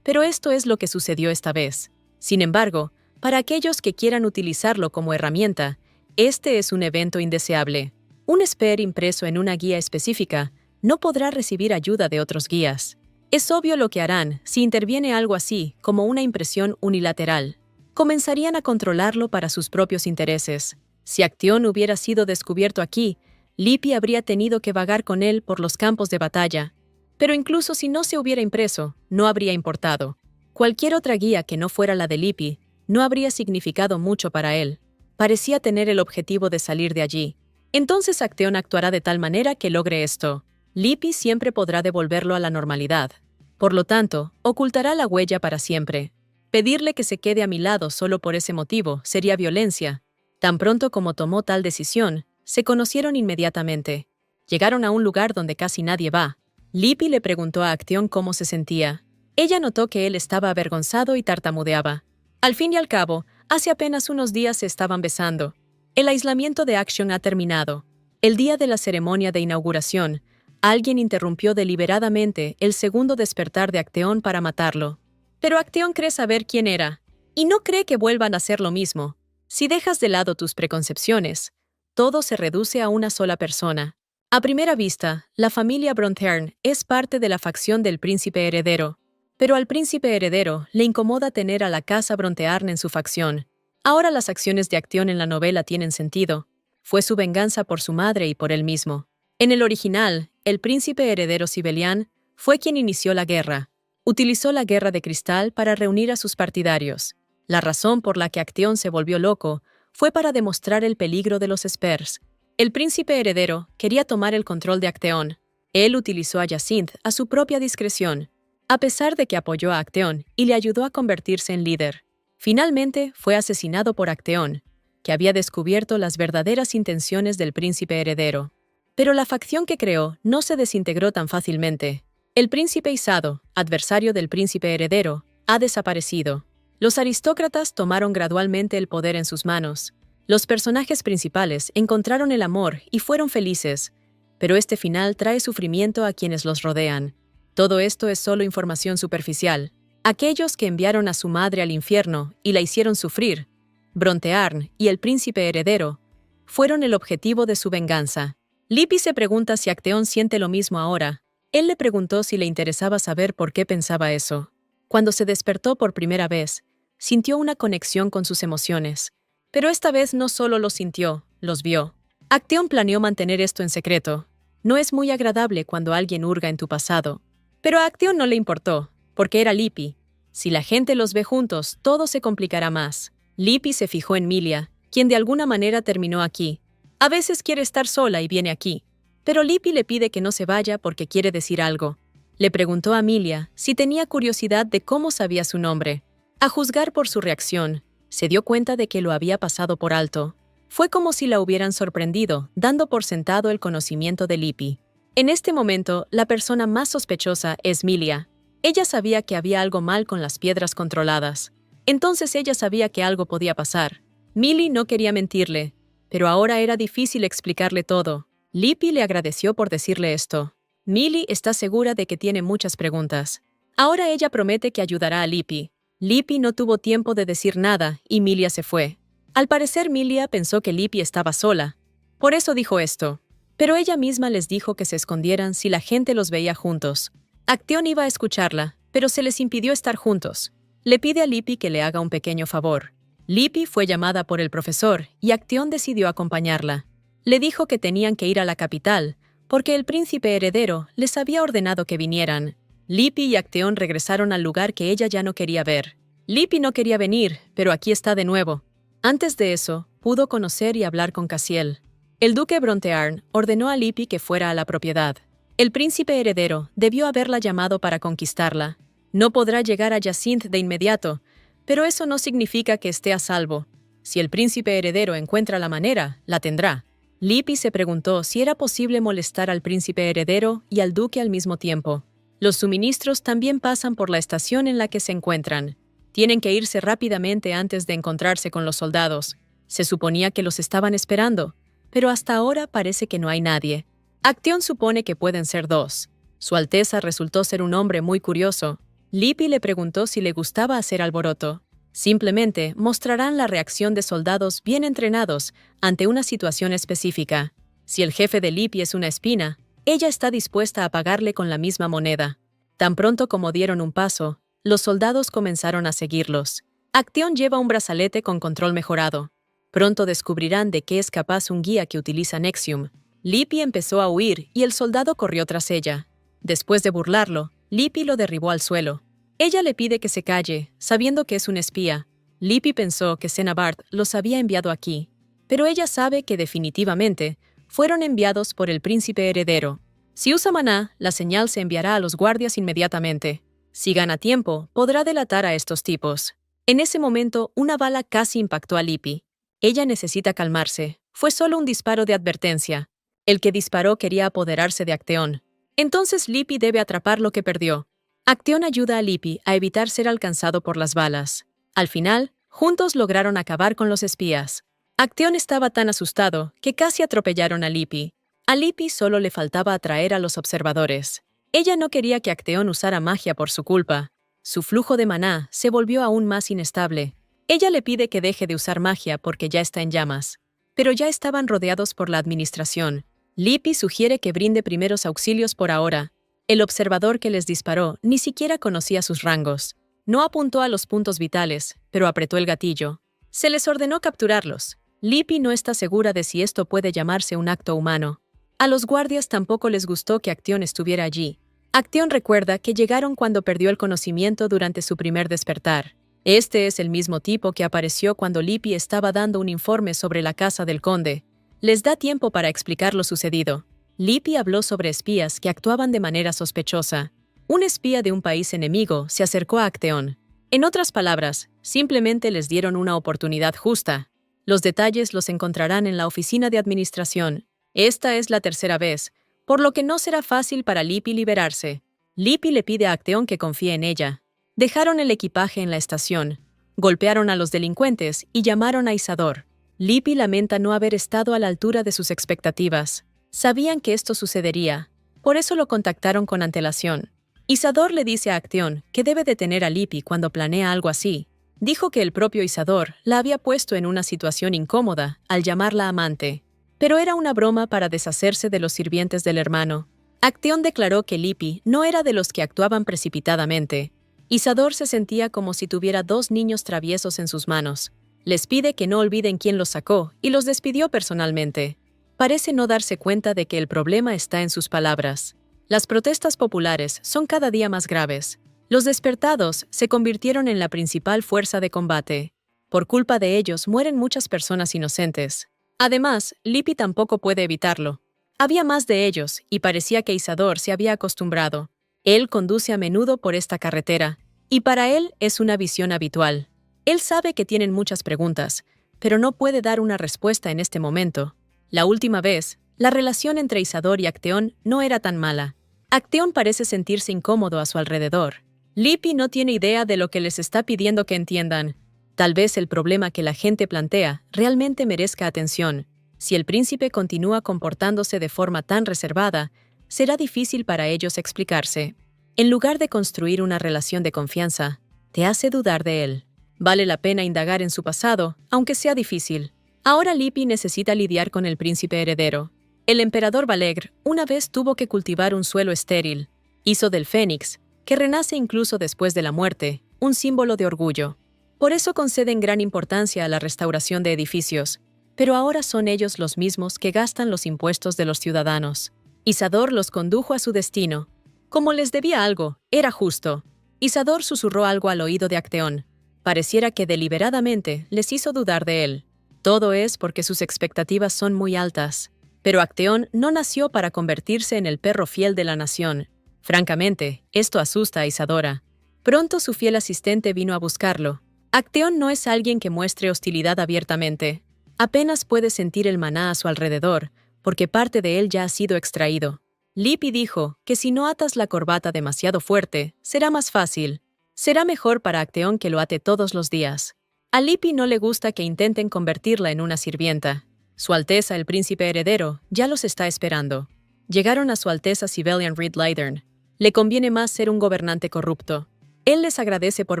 pero esto es lo que sucedió esta vez. Sin embargo, para aquellos que quieran utilizarlo como herramienta, este es un evento indeseable. Un esper impreso en una guía específica no podrá recibir ayuda de otros guías. Es obvio lo que harán si interviene algo así como una impresión unilateral. Comenzarían a controlarlo para sus propios intereses. Si Acteón hubiera sido descubierto aquí, Lippi habría tenido que vagar con él por los campos de batalla. Pero incluso si no se hubiera impreso, no habría importado. Cualquier otra guía que no fuera la de Lippi no habría significado mucho para él. Parecía tener el objetivo de salir de allí. Entonces Acteón actuará de tal manera que logre esto. Lippi siempre podrá devolverlo a la normalidad. Por lo tanto, ocultará la huella para siempre. Pedirle que se quede a mi lado solo por ese motivo sería violencia. Tan pronto como tomó tal decisión, se conocieron inmediatamente. Llegaron a un lugar donde casi nadie va. Lippi le preguntó a Acteón cómo se sentía. Ella notó que él estaba avergonzado y tartamudeaba. Al fin y al cabo, hace apenas unos días se estaban besando. El aislamiento de Acteón ha terminado. El día de la ceremonia de inauguración, alguien interrumpió deliberadamente el segundo despertar de Acteón para matarlo. Pero Acteón cree saber quién era, y no cree que vuelvan a hacer lo mismo. Si dejas de lado tus preconcepciones, todo se reduce a una sola persona. A primera vista, la familia Brontë es parte de la facción del príncipe heredero. Pero al príncipe heredero le incomoda tener a la casa Brontë en su facción. Ahora las acciones de Acteón en la novela tienen sentido. Fue su venganza por su madre y por él mismo. En el original, el príncipe heredero Sibelian fue quien inició la guerra. Utilizó la guerra de cristal para reunir a sus partidarios. La razón por la que Acteón se volvió loco fue para demostrar el peligro de los espers. El príncipe heredero quería tomar el control de Acteón. Él utilizó a Jacinthe a su propia discreción, a pesar de que apoyó a Acteón y le ayudó a convertirse en líder. Finalmente fue asesinado por Acteón, que había descubierto las verdaderas intenciones del príncipe heredero. Pero la facción que creó no se desintegró tan fácilmente. El príncipe Isado, adversario del príncipe heredero, ha desaparecido. Los aristócratas tomaron gradualmente el poder en sus manos. Los personajes principales encontraron el amor y fueron felices, pero este final trae sufrimiento a quienes los rodean. Todo esto es solo información superficial. Aquellos que enviaron a su madre al infierno y la hicieron sufrir, Brontë y el príncipe heredero, fueron el objetivo de su venganza. Lippi se pregunta si Acteón siente lo mismo ahora. Él le preguntó si le interesaba saber por qué pensaba eso. Cuando se despertó por primera vez, sintió una conexión con sus emociones. Pero esta vez no solo los sintió, los vio. Acteón planeó mantener esto en secreto. No es muy agradable cuando alguien hurga en tu pasado. Pero a Acteón no le importó, porque era Lippi. Si la gente los ve juntos, todo se complicará más. Lippi se fijó en Milia, quien de alguna manera terminó aquí. A veces quiere estar sola y viene aquí. Pero Lippi le pide que no se vaya porque quiere decir algo. Le preguntó a Amelia si tenía curiosidad de cómo sabía su nombre. A juzgar por su reacción, se dio cuenta de que lo había pasado por alto. Fue como si la hubieran sorprendido, dando por sentado el conocimiento de Lippi. En este momento, la persona más sospechosa es Milia. Ella sabía que había algo mal con las piedras controladas. Entonces ella sabía que algo podía pasar. Millie no quería mentirle, pero ahora era difícil explicarle todo. Lippi le agradeció por decirle esto. Millie está segura de que tiene muchas preguntas. Ahora ella promete que ayudará a Lippi. Lippi no tuvo tiempo de decir nada y Milia se fue. Al parecer Milia pensó que Lippi estaba sola. Por eso dijo esto. Pero ella misma les dijo que se escondieran si la gente los veía juntos. Acteon iba a escucharla, pero se les impidió estar juntos. Le pide a Lippi que le haga un pequeño favor. Lippi fue llamada por el profesor y Acteon decidió acompañarla. Le dijo que tenían que ir a la capital, porque el príncipe heredero les había ordenado que vinieran. Lippi y Acteon regresaron al lugar que ella ya no quería ver. Lippi no quería venir, pero aquí está de nuevo. Antes de eso, pudo conocer y hablar con Cassiel. El duque Brontearn ordenó a Lippi que fuera a la propiedad. El príncipe heredero debió haberla llamado para conquistarla. No podrá llegar a Jacinthe de inmediato, pero eso no significa que esté a salvo. Si el príncipe heredero encuentra la manera, la tendrá. Lippi se preguntó si era posible molestar al príncipe heredero y al duque al mismo tiempo. Los suministros también pasan por la estación en la que se encuentran. Tienen que irse rápidamente antes de encontrarse con los soldados. Se suponía que los estaban esperando, pero hasta ahora parece que no hay nadie. Acteon supone que pueden ser dos. Su Alteza resultó ser un hombre muy curioso. Lippi le preguntó si le gustaba hacer alboroto. Simplemente mostrarán la reacción de soldados bien entrenados ante una situación específica. Si el jefe de Lippi es una espina, ella está dispuesta a pagarle con la misma moneda. Tan pronto como dieron un paso, los soldados comenzaron a seguirlos. Acteon lleva un brazalete con control mejorado. Pronto descubrirán de qué es capaz un guía que utiliza Nexium. Lippi empezó a huir y el soldado corrió tras ella. Después de burlarlo, Lippi lo derribó al suelo. Ella le pide que se calle, sabiendo que es un espía. Lippi pensó que Cenabart los había enviado aquí, pero ella sabe que definitivamente fueron enviados por el príncipe heredero. Si usa maná, la señal se enviará a los guardias inmediatamente. Si gana tiempo, podrá delatar a estos tipos. En ese momento, una bala casi impactó a Lippi. Ella necesita calmarse. Fue solo un disparo de advertencia. El que disparó quería apoderarse de Acteon. Entonces Lippi debe atrapar lo que perdió. Acteon ayuda a Lippi a evitar ser alcanzado por las balas. Al final, juntos lograron acabar con los espías. Acteon estaba tan asustado que casi atropellaron a Lippi. A Lippi solo le faltaba atraer a los observadores. Ella no quería que Acteon usara magia por su culpa. Su flujo de maná se volvió aún más inestable. Ella le pide que deje de usar magia porque ya está en llamas. Pero ya estaban rodeados por la administración. Lippi sugiere que brinde primeros auxilios por ahora. El observador que les disparó ni siquiera conocía sus rangos. No apuntó a los puntos vitales, pero apretó el gatillo. Se les ordenó capturarlos. Lippi no está segura de si esto puede llamarse un acto humano. A los guardias tampoco les gustó que Acteon estuviera allí. Acteon recuerda que llegaron cuando perdió el conocimiento durante su primer despertar. Este es el mismo tipo que apareció cuando Lippi estaba dando un informe sobre la casa del conde. Les da tiempo para explicar lo sucedido. Lippi habló sobre espías que actuaban de manera sospechosa. Un espía de un país enemigo se acercó a Acteon. En otras palabras, simplemente les dieron una oportunidad justa. Los detalles los encontrarán en la oficina de administración. Esta es la tercera vez, por lo que no será fácil para Lippi liberarse. Lippi le pide a Acteon que confíe en ella. Dejaron el equipaje en la estación, golpearon a los delincuentes y llamaron a Isador. Lippi lamenta no haber estado a la altura de sus expectativas. Sabían que esto sucedería, por eso lo contactaron con antelación. Isador le dice a Acteon que debe detener a Lippi cuando planea algo así. Dijo que el propio Isador la había puesto en una situación incómoda al llamarla amante, pero era una broma para deshacerse de los sirvientes del hermano. Acteon declaró que Lippi no era de los que actuaban precipitadamente. Isador se sentía como si tuviera dos niños traviesos en sus manos. Les pide que no olviden quién los sacó y los despidió personalmente. Parece no darse cuenta de que el problema está en sus palabras. Las protestas populares son cada día más graves. Los despertados se convirtieron en la principal fuerza de combate. Por culpa de ellos mueren muchas personas inocentes. Además, Lippi tampoco puede evitarlo. Había más de ellos y parecía que Isador se había acostumbrado. Él conduce a menudo por esta carretera, y para él es una visión habitual. Él sabe que tienen muchas preguntas, pero no puede dar una respuesta en este momento. La última vez, la relación entre Isador y Acteón no era tan mala. Acteón parece sentirse incómodo a su alrededor. Lippi no tiene idea de lo que les está pidiendo que entiendan. Tal vez el problema que la gente plantea realmente merezca atención. Si el príncipe continúa comportándose de forma tan reservada, será difícil para ellos explicarse. En lugar de construir una relación de confianza, te hace dudar de él. Vale la pena indagar en su pasado, aunque sea difícil. Ahora Lippi necesita lidiar con el príncipe heredero. El emperador Valegr una vez tuvo que cultivar un suelo estéril. Hizo del fénix, que renace incluso después de la muerte, un símbolo de orgullo. Por eso conceden gran importancia a la restauración de edificios. Pero ahora son ellos los mismos que gastan los impuestos de los ciudadanos. Isador los condujo a su destino. Como les debía algo, era justo. Isador susurró algo al oído de Acteón. Pareciera que deliberadamente les hizo dudar de él. Todo es porque sus expectativas son muy altas. Pero Acteón no nació para convertirse en el perro fiel de la nación. Francamente, esto asusta a Isadora. Pronto su fiel asistente vino a buscarlo. Acteón no es alguien que muestre hostilidad abiertamente. Apenas puede sentir el maná a su alrededor, porque parte de él ya ha sido extraído. Lippi dijo que si no atas la corbata demasiado fuerte, será más fácil. Será mejor para Acteón que lo ate todos los días. A Lippi no le gusta que intenten convertirla en una sirvienta. Su Alteza el Príncipe Heredero ya los está esperando. Llegaron a Su Alteza Sibelian Reed Lydern. Le conviene más ser un gobernante corrupto. Él les agradece por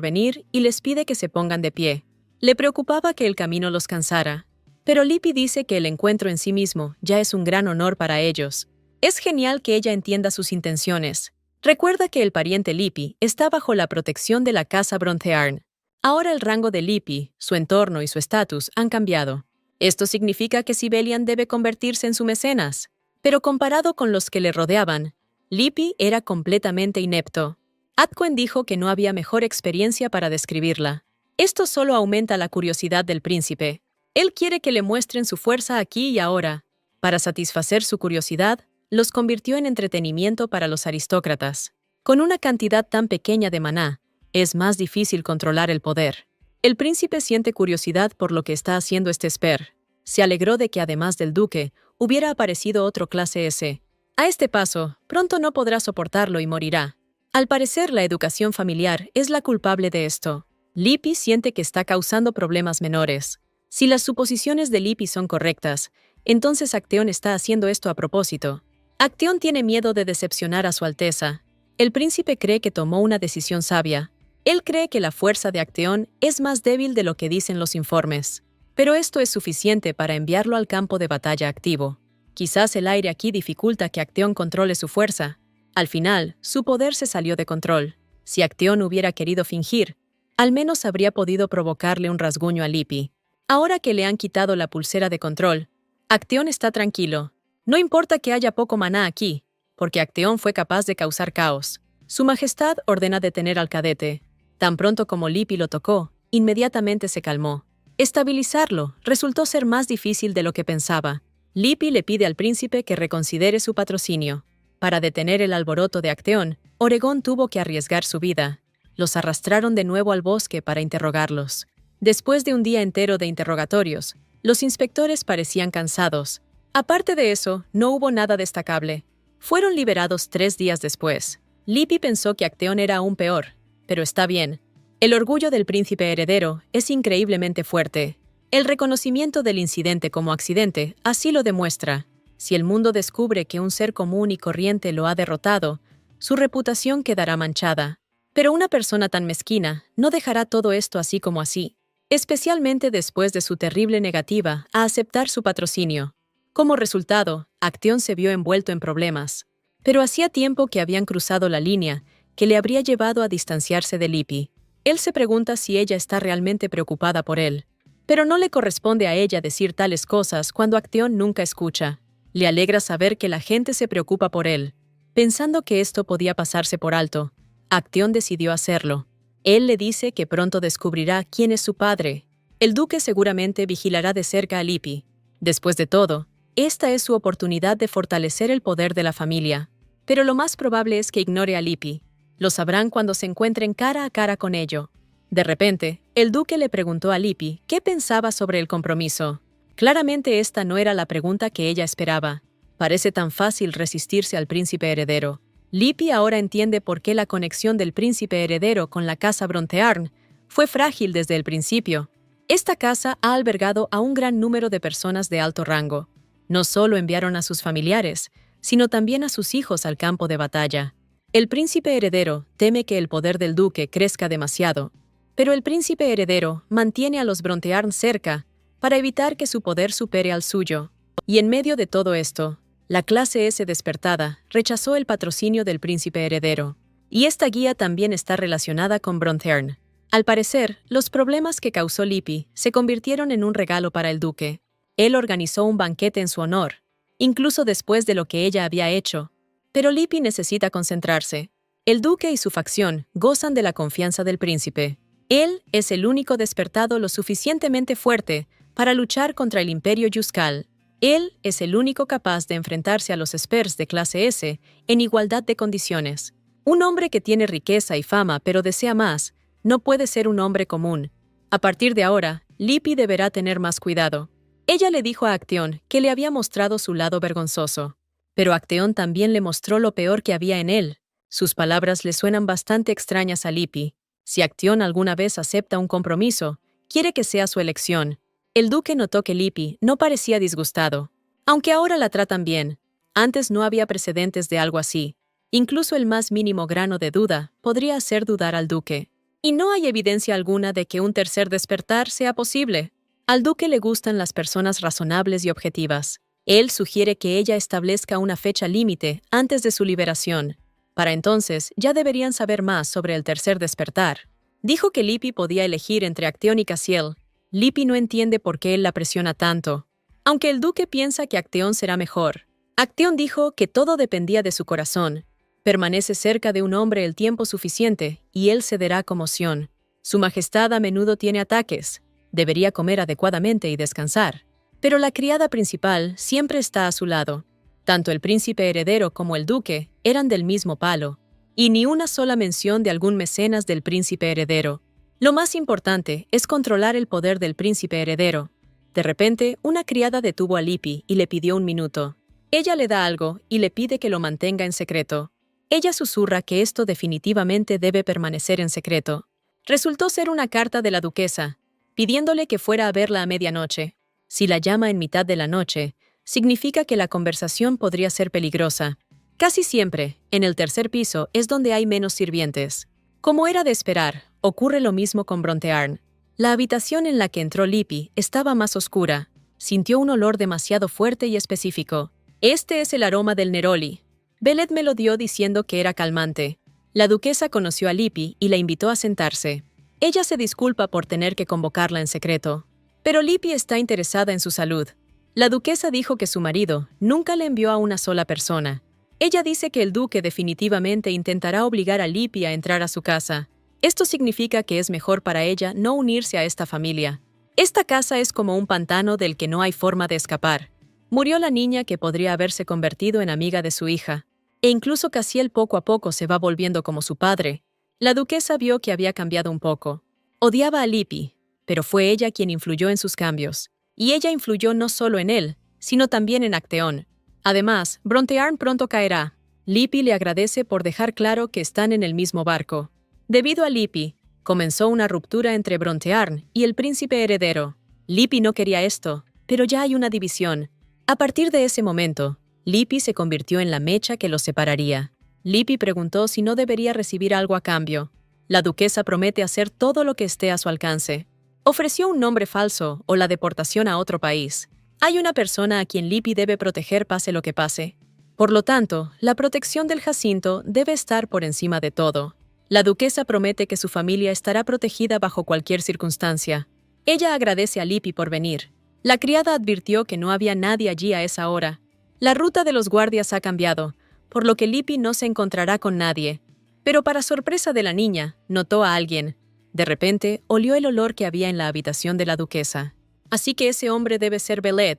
venir y les pide que se pongan de pie. Le preocupaba que el camino los cansara. Pero Lippi dice que el encuentro en sí mismo ya es un gran honor para ellos. Es genial que ella entienda sus intenciones. Recuerda que el pariente Lippi está bajo la protección de la casa Bronthearn. Ahora el rango de Lippi, su entorno y su estatus han cambiado. Esto significa que Sibelian debe convertirse en su mecenas. Pero comparado con los que le rodeaban, Lippi era completamente inepto. Atquen dijo que no había mejor experiencia para describirla. Esto solo aumenta la curiosidad del príncipe. Él quiere que le muestren su fuerza aquí y ahora. Para satisfacer su curiosidad, los convirtió en entretenimiento para los aristócratas. Con una cantidad tan pequeña de maná, es más difícil controlar el poder. El príncipe siente curiosidad por lo que está haciendo este Esper. Se alegró de que además del duque, hubiera aparecido otro clase S. A este paso, pronto no podrá soportarlo y morirá. Al parecer, la educación familiar es la culpable de esto. Lippi siente que está causando problemas menores. Si las suposiciones de Lippi son correctas, entonces Acteón está haciendo esto a propósito. Acteón tiene miedo de decepcionar a Su Alteza. El príncipe cree que tomó una decisión sabia. Él cree que la fuerza de Acteón es más débil de lo que dicen los informes. Pero esto es suficiente para enviarlo al campo de batalla activo. Quizás el aire aquí dificulta que Acteón controle su fuerza. Al final, su poder se salió de control. Si Acteón hubiera querido fingir, al menos habría podido provocarle un rasguño a Lippi. Ahora que le han quitado la pulsera de control, Acteón está tranquilo. No importa que haya poco maná aquí, porque Acteón fue capaz de causar caos. Su Majestad ordena detener al cadete. Tan pronto como Lippi lo tocó, inmediatamente se calmó. Estabilizarlo resultó ser más difícil de lo que pensaba. Lippi le pide al príncipe que reconsidere su patrocinio. Para detener el alboroto de Acteón, Oregón tuvo que arriesgar su vida. Los arrastraron de nuevo al bosque para interrogarlos. Después de un día entero de interrogatorios, los inspectores parecían cansados. Aparte de eso, no hubo nada destacable. Fueron liberados 3 días después. Lippi pensó que Acteón era aún peor, pero está bien. El orgullo del príncipe heredero es increíblemente fuerte. El reconocimiento del incidente como accidente así lo demuestra. Si el mundo descubre que un ser común y corriente lo ha derrotado, su reputación quedará manchada. Pero una persona tan mezquina no dejará todo esto así como así, especialmente después de su terrible negativa a aceptar su patrocinio. Como resultado, Acteón se vio envuelto en problemas. Pero hacía tiempo que habían cruzado la línea que le habría llevado a distanciarse de Lippi. Él se pregunta si ella está realmente preocupada por él. Pero no le corresponde a ella decir tales cosas cuando Acteón nunca escucha. Le alegra saber que la gente se preocupa por él. Pensando que esto podía pasarse por alto, Acteón decidió hacerlo. Él le dice que pronto descubrirá quién es su padre. El duque seguramente vigilará de cerca a Lippi. Después de todo, esta es su oportunidad de fortalecer el poder de la familia. Pero lo más probable es que ignore a Lippi. Lo sabrán cuando se encuentren cara a cara con ello. De repente, el duque le preguntó a Lippi qué pensaba sobre el compromiso. Claramente esta no era la pregunta que ella esperaba. Parece tan fácil resistirse al príncipe heredero. Lippi ahora entiende por qué la conexión del príncipe heredero con la casa Brontearn fue frágil desde el principio. Esta casa ha albergado a un gran número de personas de alto rango. No solo enviaron a sus familiares, sino también a sus hijos al campo de batalla. El príncipe heredero teme que el poder del duque crezca demasiado, pero el príncipe heredero mantiene a los Brontearn cerca para evitar que su poder supere al suyo. Y en medio de todo esto, la clase S despertada rechazó el patrocinio del príncipe heredero. Y esta guía también está relacionada con Brontearn. Al parecer, los problemas que causó Lippi se convirtieron en un regalo para el duque. Él organizó un banquete en su honor, incluso después de lo que ella había hecho. Pero Lippi necesita concentrarse. El duque y su facción gozan de la confianza del príncipe. Él es el único despertado lo suficientemente fuerte para luchar contra el imperio Yuskal. Él es el único capaz de enfrentarse a los Spurs de clase S en igualdad de condiciones. Un hombre que tiene riqueza y fama pero desea más, no puede ser un hombre común. A partir de ahora, Lippi deberá tener más cuidado. Ella le dijo a Acteón que le había mostrado su lado vergonzoso. Pero Acteón también le mostró lo peor que había en él. Sus palabras le suenan bastante extrañas a Lippi. Si Acteón alguna vez acepta un compromiso, quiere que sea su elección. El duque notó que Lippi no parecía disgustado. Aunque ahora la tratan bien, antes no había precedentes de algo así. Incluso el más mínimo grano de duda podría hacer dudar al duque. Y no hay evidencia alguna de que un tercer despertar sea posible. Al duque le gustan las personas razonables y objetivas. Él sugiere que ella establezca una fecha límite antes de su liberación. Para entonces, ya deberían saber más sobre el tercer despertar. Dijo que Lippi podía elegir entre Acteón y Cassiel. Lippi no entiende por qué él la presiona tanto. Aunque el duque piensa que Acteón será mejor. Acteón dijo que todo dependía de su corazón. Permanece cerca de un hombre el tiempo suficiente y él cederá como Sion. Su majestad a menudo tiene ataques. Debería comer adecuadamente y descansar. Pero la criada principal siempre está a su lado. Tanto el príncipe heredero como el duque eran del mismo palo. Y ni una sola mención de algún mecenas del príncipe heredero. Lo más importante es controlar el poder del príncipe heredero. De repente, una criada detuvo a Lippi y le pidió un minuto. Ella le da algo y le pide que lo mantenga en secreto. Ella susurra que esto definitivamente debe permanecer en secreto. Resultó ser una carta de la duquesa, pidiéndole que fuera a verla a medianoche. Si la llama en mitad de la noche, significa que la conversación podría ser peligrosa. Casi siempre, en el tercer piso es donde hay menos sirvientes. Como era de esperar, ocurre lo mismo con Brontearn. La habitación en la que entró Lippi estaba más oscura. Sintió un olor demasiado fuerte y específico. Este es el aroma del neroli. Beled me lo dio diciendo que era calmante. La duquesa conoció a Lippi y la invitó a sentarse. Ella se disculpa por tener que convocarla en secreto. Pero Lippi está interesada en su salud. La duquesa dijo que su marido nunca le envió a una sola persona. Ella dice que el duque definitivamente intentará obligar a Lippi a entrar a su casa. Esto significa que es mejor para ella no unirse a esta familia. Esta casa es como un pantano del que no hay forma de escapar. Murió la niña que podría haberse convertido en amiga de su hija. E incluso Cassiel poco a poco se va volviendo como su padre. La duquesa vio que había cambiado un poco. Odiaba a Lippi, pero fue ella quien influyó en sus cambios. Y ella influyó no solo en él, sino también en Acteón. Además, Brontearn pronto caerá. Lippi le agradece por dejar claro que están en el mismo barco. Debido a Lippi, comenzó una ruptura entre Brontearn y el príncipe heredero. Lippi no quería esto, pero ya hay una división. A partir de ese momento, Lippi se convirtió en la mecha que los separaría. Lippi preguntó si no debería recibir algo a cambio. La duquesa promete hacer todo lo que esté a su alcance. Ofreció un nombre falso o la deportación a otro país. Hay una persona a quien Lippi debe proteger pase lo que pase. Por lo tanto, la protección del Jacinto debe estar por encima de todo. La duquesa promete que su familia estará protegida bajo cualquier circunstancia. Ella agradece a Lippi por venir. La criada advirtió que no había nadie allí a esa hora. La ruta de los guardias ha cambiado, por lo que Lippi no se encontrará con nadie. Pero para sorpresa de la niña, notó a alguien. De repente, olió el olor que había en la habitación de la duquesa. Así que ese hombre debe ser Beled.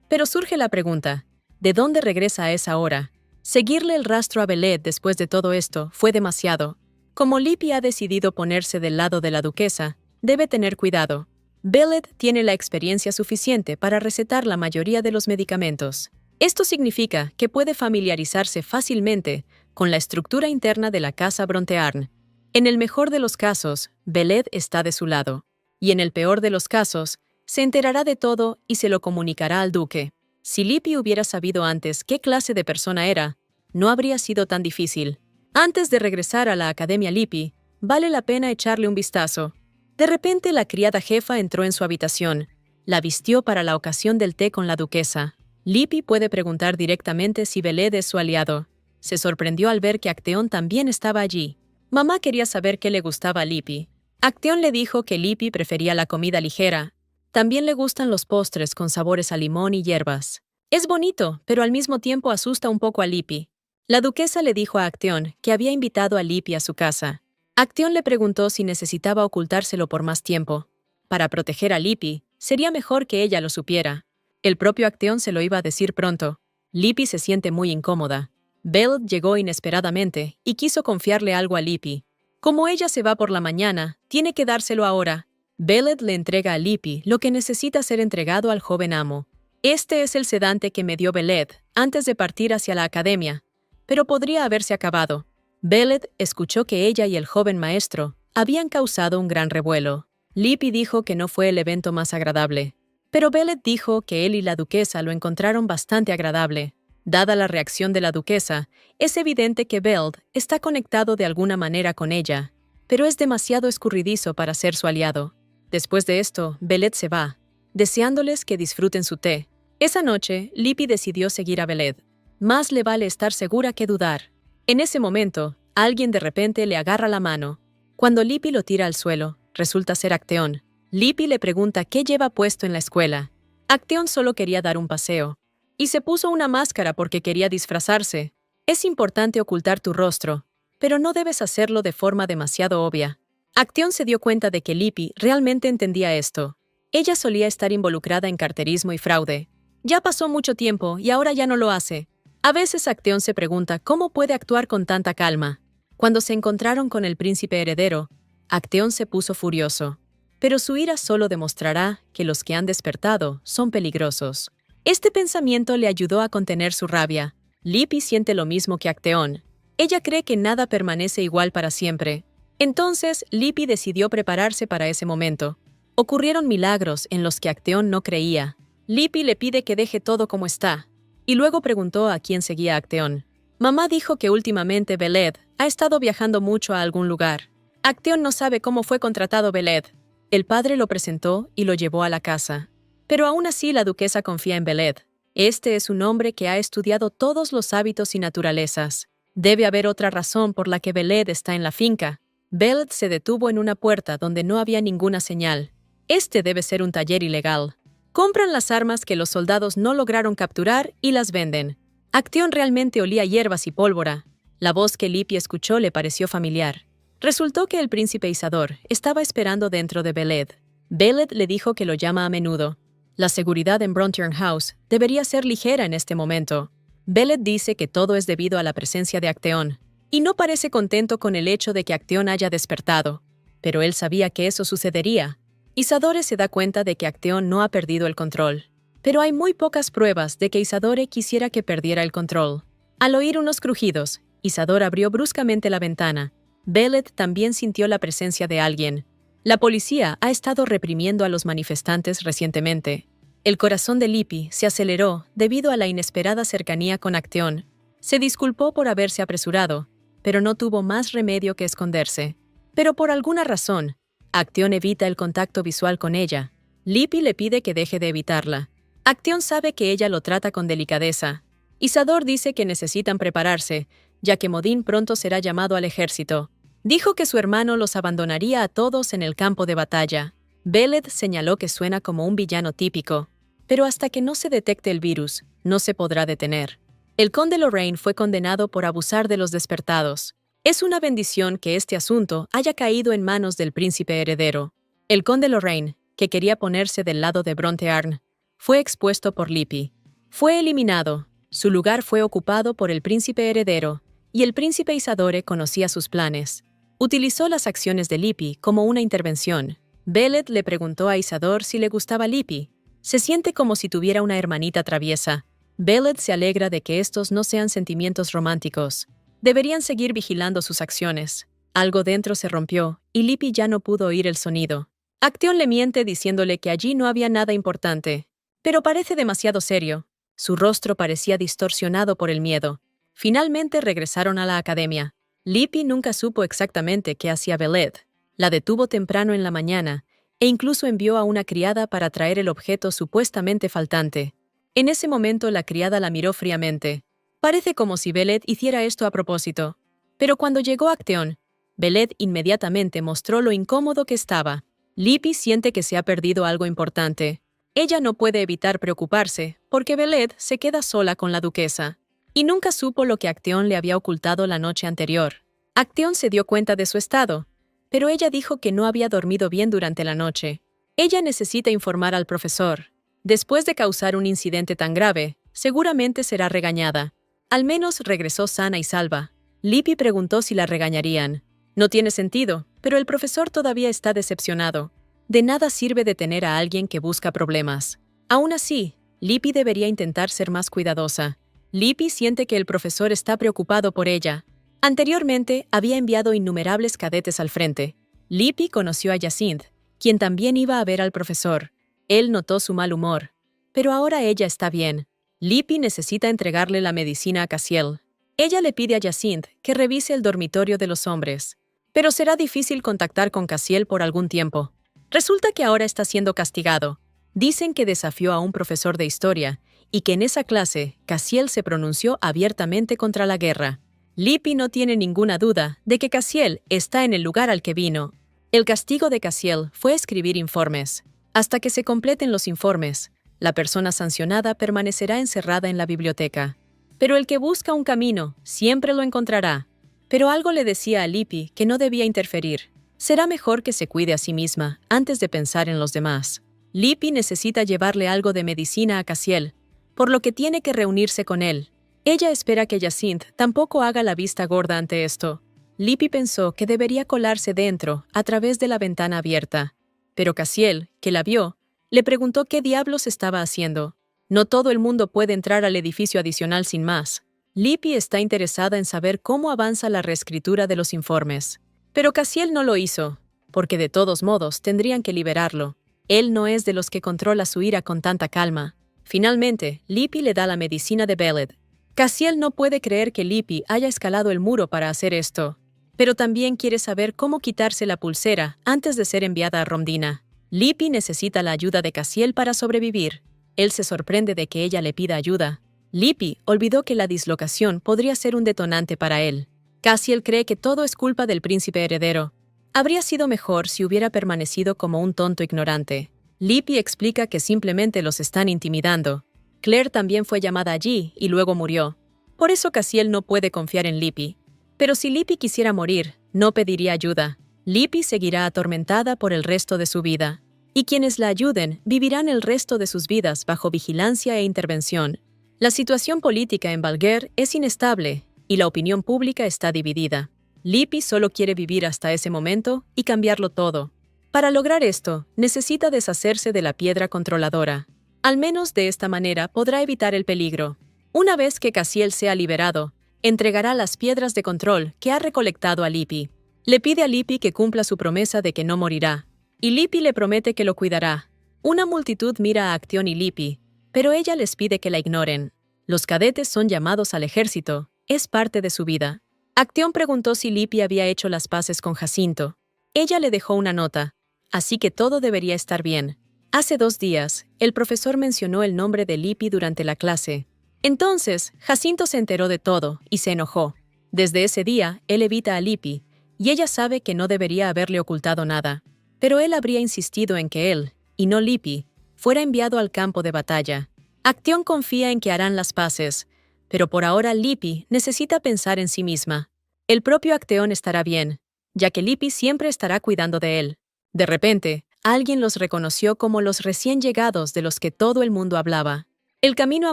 Pero surge la pregunta, ¿de dónde regresa a esa hora? Seguirle el rastro a Beled después de todo esto fue demasiado. Como Lippi ha decidido ponerse del lado de la duquesa, debe tener cuidado. Beled tiene la experiencia suficiente para recetar la mayoría de los medicamentos. Esto significa que puede familiarizarse fácilmente con la estructura interna de la casa Brontearn. En el mejor de los casos, Beled está de su lado. Y en el peor de los casos, se enterará de todo y se lo comunicará al duque. Si Lippi hubiera sabido antes qué clase de persona era, no habría sido tan difícil. Antes de regresar a la Academia Lippi, vale la pena echarle un vistazo. De repente la criada jefa entró en su habitación. La vistió para la ocasión del té con la duquesa. Lippi puede preguntar directamente si Beled es su aliado. Se sorprendió al ver que Acteón también estaba allí. Mamá quería saber qué le gustaba a Lippi. Acteón le dijo que Lippi prefería la comida ligera. También le gustan los postres con sabores a limón y hierbas. Es bonito, pero al mismo tiempo asusta un poco a Lippi. La duquesa le dijo a Acteón que había invitado a Lippi a su casa. Acteón le preguntó si necesitaba ocultárselo por más tiempo. Para proteger a Lippi, sería mejor que ella lo supiera. El propio Acteón se lo iba a decir pronto. Lippi se siente muy incómoda. Beled llegó inesperadamente y quiso confiarle algo a Lippi. Como ella se va por la mañana, tiene que dárselo ahora. Beled le entrega a Lippi lo que necesita ser entregado al joven amo. Este es el sedante que me dio Beled antes de partir hacia la academia, pero podría haberse acabado. Beled escuchó que ella y el joven maestro habían causado un gran revuelo. Lippi dijo que no fue el evento más agradable, pero Beled dijo que él y la duquesa lo encontraron bastante agradable. Dada la reacción de la duquesa, es evidente que Beled está conectado de alguna manera con ella, pero es demasiado escurridizo para ser su aliado. Después de esto, Beled se va, deseándoles que disfruten su té. Esa noche, Lippi decidió seguir a Beled. Más le vale estar segura que dudar. En ese momento, alguien de repente le agarra la mano. Cuando Lippi lo tira al suelo, resulta ser Acteón. Lippi le pregunta qué lleva puesto en la escuela. Acteón solo quería dar un paseo. Y se puso una máscara porque quería disfrazarse. Es importante ocultar tu rostro, pero no debes hacerlo de forma demasiado obvia. Acteón se dio cuenta de que Lippi realmente entendía esto. Ella solía estar involucrada en carterismo y fraude. Ya pasó mucho tiempo y ahora ya no lo hace. A veces Acteón se pregunta cómo puede actuar con tanta calma. Cuando se encontraron con el príncipe heredero, Acteón se puso furioso. Pero su ira solo demostrará que los que han despertado son peligrosos. Este pensamiento le ayudó a contener su rabia. Lippi siente lo mismo que Acteón. Ella cree que nada permanece igual para siempre. Entonces, Lippi decidió prepararse para ese momento. Ocurrieron milagros en los que Acteón no creía. Lippi le pide que deje todo como está, y luego preguntó a quién seguía a Acteón. Mamá dijo que últimamente Beled ha estado viajando mucho a algún lugar. Acteón no sabe cómo fue contratado Beled. El padre lo presentó y lo llevó a la casa. Pero aún así la duquesa confía en Beled. Este es un hombre que ha estudiado todos los hábitos y naturalezas. Debe haber otra razón por la que Beled está en la finca. Beled se detuvo en una puerta donde no había ninguna señal. Este debe ser un taller ilegal. Compran las armas que los soldados no lograron capturar y las venden. Acteón realmente olía hierbas y pólvora. La voz que Lippi escuchó le pareció familiar. Resultó que el príncipe Isador estaba esperando dentro de Beled. Beled le dijo que lo llama a menudo. La seguridad en Brontearn House debería ser ligera en este momento. Beled dice que todo es debido a la presencia de Acteón, y no parece contento con el hecho de que Acteón haya despertado. Pero él sabía que eso sucedería. Isadore se da cuenta de que Acteón no ha perdido el control. Pero hay muy pocas pruebas de que Isadore quisiera que perdiera el control. Al oír unos crujidos, Isadore abrió bruscamente la ventana. Beled también sintió la presencia de alguien. La policía ha estado reprimiendo a los manifestantes recientemente. El corazón de Lippi se aceleró debido a la inesperada cercanía con Acteón. Se disculpó por haberse apresurado, pero no tuvo más remedio que esconderse. Pero por alguna razón, Acteón evita el contacto visual con ella. Lippi le pide que deje de evitarla. Acteón sabe que ella lo trata con delicadeza. Isador dice que necesitan prepararse, ya que Modín pronto será llamado al ejército. Dijo que su hermano los abandonaría a todos en el campo de batalla. Beled señaló que suena como un villano típico. Pero hasta que no se detecte el virus, no se podrá detener. El conde Lorraine fue condenado por abusar de los despertados. Es una bendición que este asunto haya caído en manos del príncipe heredero. El conde Lorraine, que quería ponerse del lado de Brontearn, fue expuesto por Lippi. Fue eliminado. Su lugar fue ocupado por el príncipe heredero, y el príncipe Isadore conocía sus planes. Utilizó las acciones de Lippi como una intervención. Beled le preguntó a Isadore si le gustaba Lippi. Se siente como si tuviera una hermanita traviesa. Beled se alegra de que estos no sean sentimientos románticos. Deberían seguir vigilando sus acciones. Algo dentro se rompió, y Lippi ya no pudo oír el sonido. Acteon le miente diciéndole que allí no había nada importante. Pero parece demasiado serio. Su rostro parecía distorsionado por el miedo. Finalmente regresaron a la academia. Lippi nunca supo exactamente qué hacía Beled. La detuvo temprano en la mañana, e incluso envió a una criada para traer el objeto supuestamente faltante. En ese momento la criada la miró fríamente. Parece como si Beled hiciera esto a propósito. Pero cuando llegó Acteon, Beled inmediatamente mostró lo incómodo que estaba. Lippi siente que se ha perdido algo importante. Ella no puede evitar preocuparse, porque Beled se queda sola con la duquesa. Y nunca supo lo que Acteon le había ocultado la noche anterior. Acteon se dio cuenta de su estado, pero ella dijo que no había dormido bien durante la noche. Ella necesita informar al profesor. Después de causar un incidente tan grave, seguramente será regañada. Al menos regresó sana y salva. Lippi preguntó si la regañarían. No tiene sentido, pero el profesor todavía está decepcionado. De nada sirve detener a alguien que busca problemas. Aún así, Lippi debería intentar ser más cuidadosa. Lippi siente que el profesor está preocupado por ella. Anteriormente, había enviado innumerables cadetes al frente. Lippi conoció a Jacinthe, quien también iba a ver al profesor. Él notó su mal humor. Pero ahora ella está bien. Lippi necesita entregarle la medicina a Cassiel. Ella le pide a Jacinthe que revise el dormitorio de los hombres. Pero será difícil contactar con Cassiel por algún tiempo. Resulta que ahora está siendo castigado. Dicen que desafió a un profesor de historia y que en esa clase Cassiel se pronunció abiertamente contra la guerra. Lippi no tiene ninguna duda de que Cassiel está en el lugar al que vino. El castigo de Cassiel fue escribir informes. Hasta que se completen los informes, la persona sancionada permanecerá encerrada en la biblioteca. Pero el que busca un camino siempre lo encontrará. Pero algo le decía a Lippi que no debía interferir. Será mejor que se cuide a sí misma antes de pensar en los demás. Lippi necesita llevarle algo de medicina a Cassiel, por lo que tiene que reunirse con él. Ella espera que Jacinthe tampoco haga la vista gorda ante esto. Lippi pensó que debería colarse dentro a través de la ventana abierta. Pero Cassiel, que la vio, le preguntó qué diablos estaba haciendo. No todo el mundo puede entrar al edificio adicional sin más. Lippi está interesada en saber cómo avanza la reescritura de los informes. Pero Cassiel no lo hizo, porque de todos modos tendrían que liberarlo. Él no es de los que controla su ira con tanta calma. Finalmente, Lippi le da la medicina de Beled. Cassiel no puede creer que Lippi haya escalado el muro para hacer esto, pero también quiere saber cómo quitarse la pulsera antes de ser enviada a Romdina. Lippi necesita la ayuda de Cassiel para sobrevivir. Él se sorprende de que ella le pida ayuda. Lippi olvidó que la dislocación podría ser un detonante para él. Cassiel cree que todo es culpa del príncipe heredero. Habría sido mejor si hubiera permanecido como un tonto ignorante. Lippi explica que simplemente los están intimidando. Claire también fue llamada allí y luego murió. Por eso Cassiel no puede confiar en Lippi. Pero si Lippi quisiera morir, no pediría ayuda. Lippi seguirá atormentada por el resto de su vida. Y quienes la ayuden vivirán el resto de sus vidas bajo vigilancia e intervención. La situación política en Valguer es inestable y la opinión pública está dividida. Lippi solo quiere vivir hasta ese momento y cambiarlo todo. Para lograr esto, necesita deshacerse de la piedra controladora. Al menos de esta manera podrá evitar el peligro. Una vez que Cassiel sea liberado, entregará las piedras de control que ha recolectado a Lippi. Le pide a Lippi que cumpla su promesa de que no morirá. Y Lippi le promete que lo cuidará. Una multitud mira a Acteon y Lippi, pero ella les pide que la ignoren. Los cadetes son llamados al ejército. Es parte de su vida. Acteon preguntó si Lippi había hecho las paces con Jacinto. Ella le dejó una nota, así que todo debería estar bien. Hace 2 días, el profesor mencionó el nombre de Lippi durante la clase. Entonces, Jacinto se enteró de todo y se enojó. Desde ese día, él evita a Lippi, y ella sabe que no debería haberle ocultado nada. Pero él habría insistido en que él, y no Lippi, fuera enviado al campo de batalla. Acteon confía en que harán las paces, pero por ahora Lippi necesita pensar en sí misma. El propio Acteón estará bien, ya que Lippi siempre estará cuidando de él. De repente, alguien los reconoció como los recién llegados de los que todo el mundo hablaba. El camino a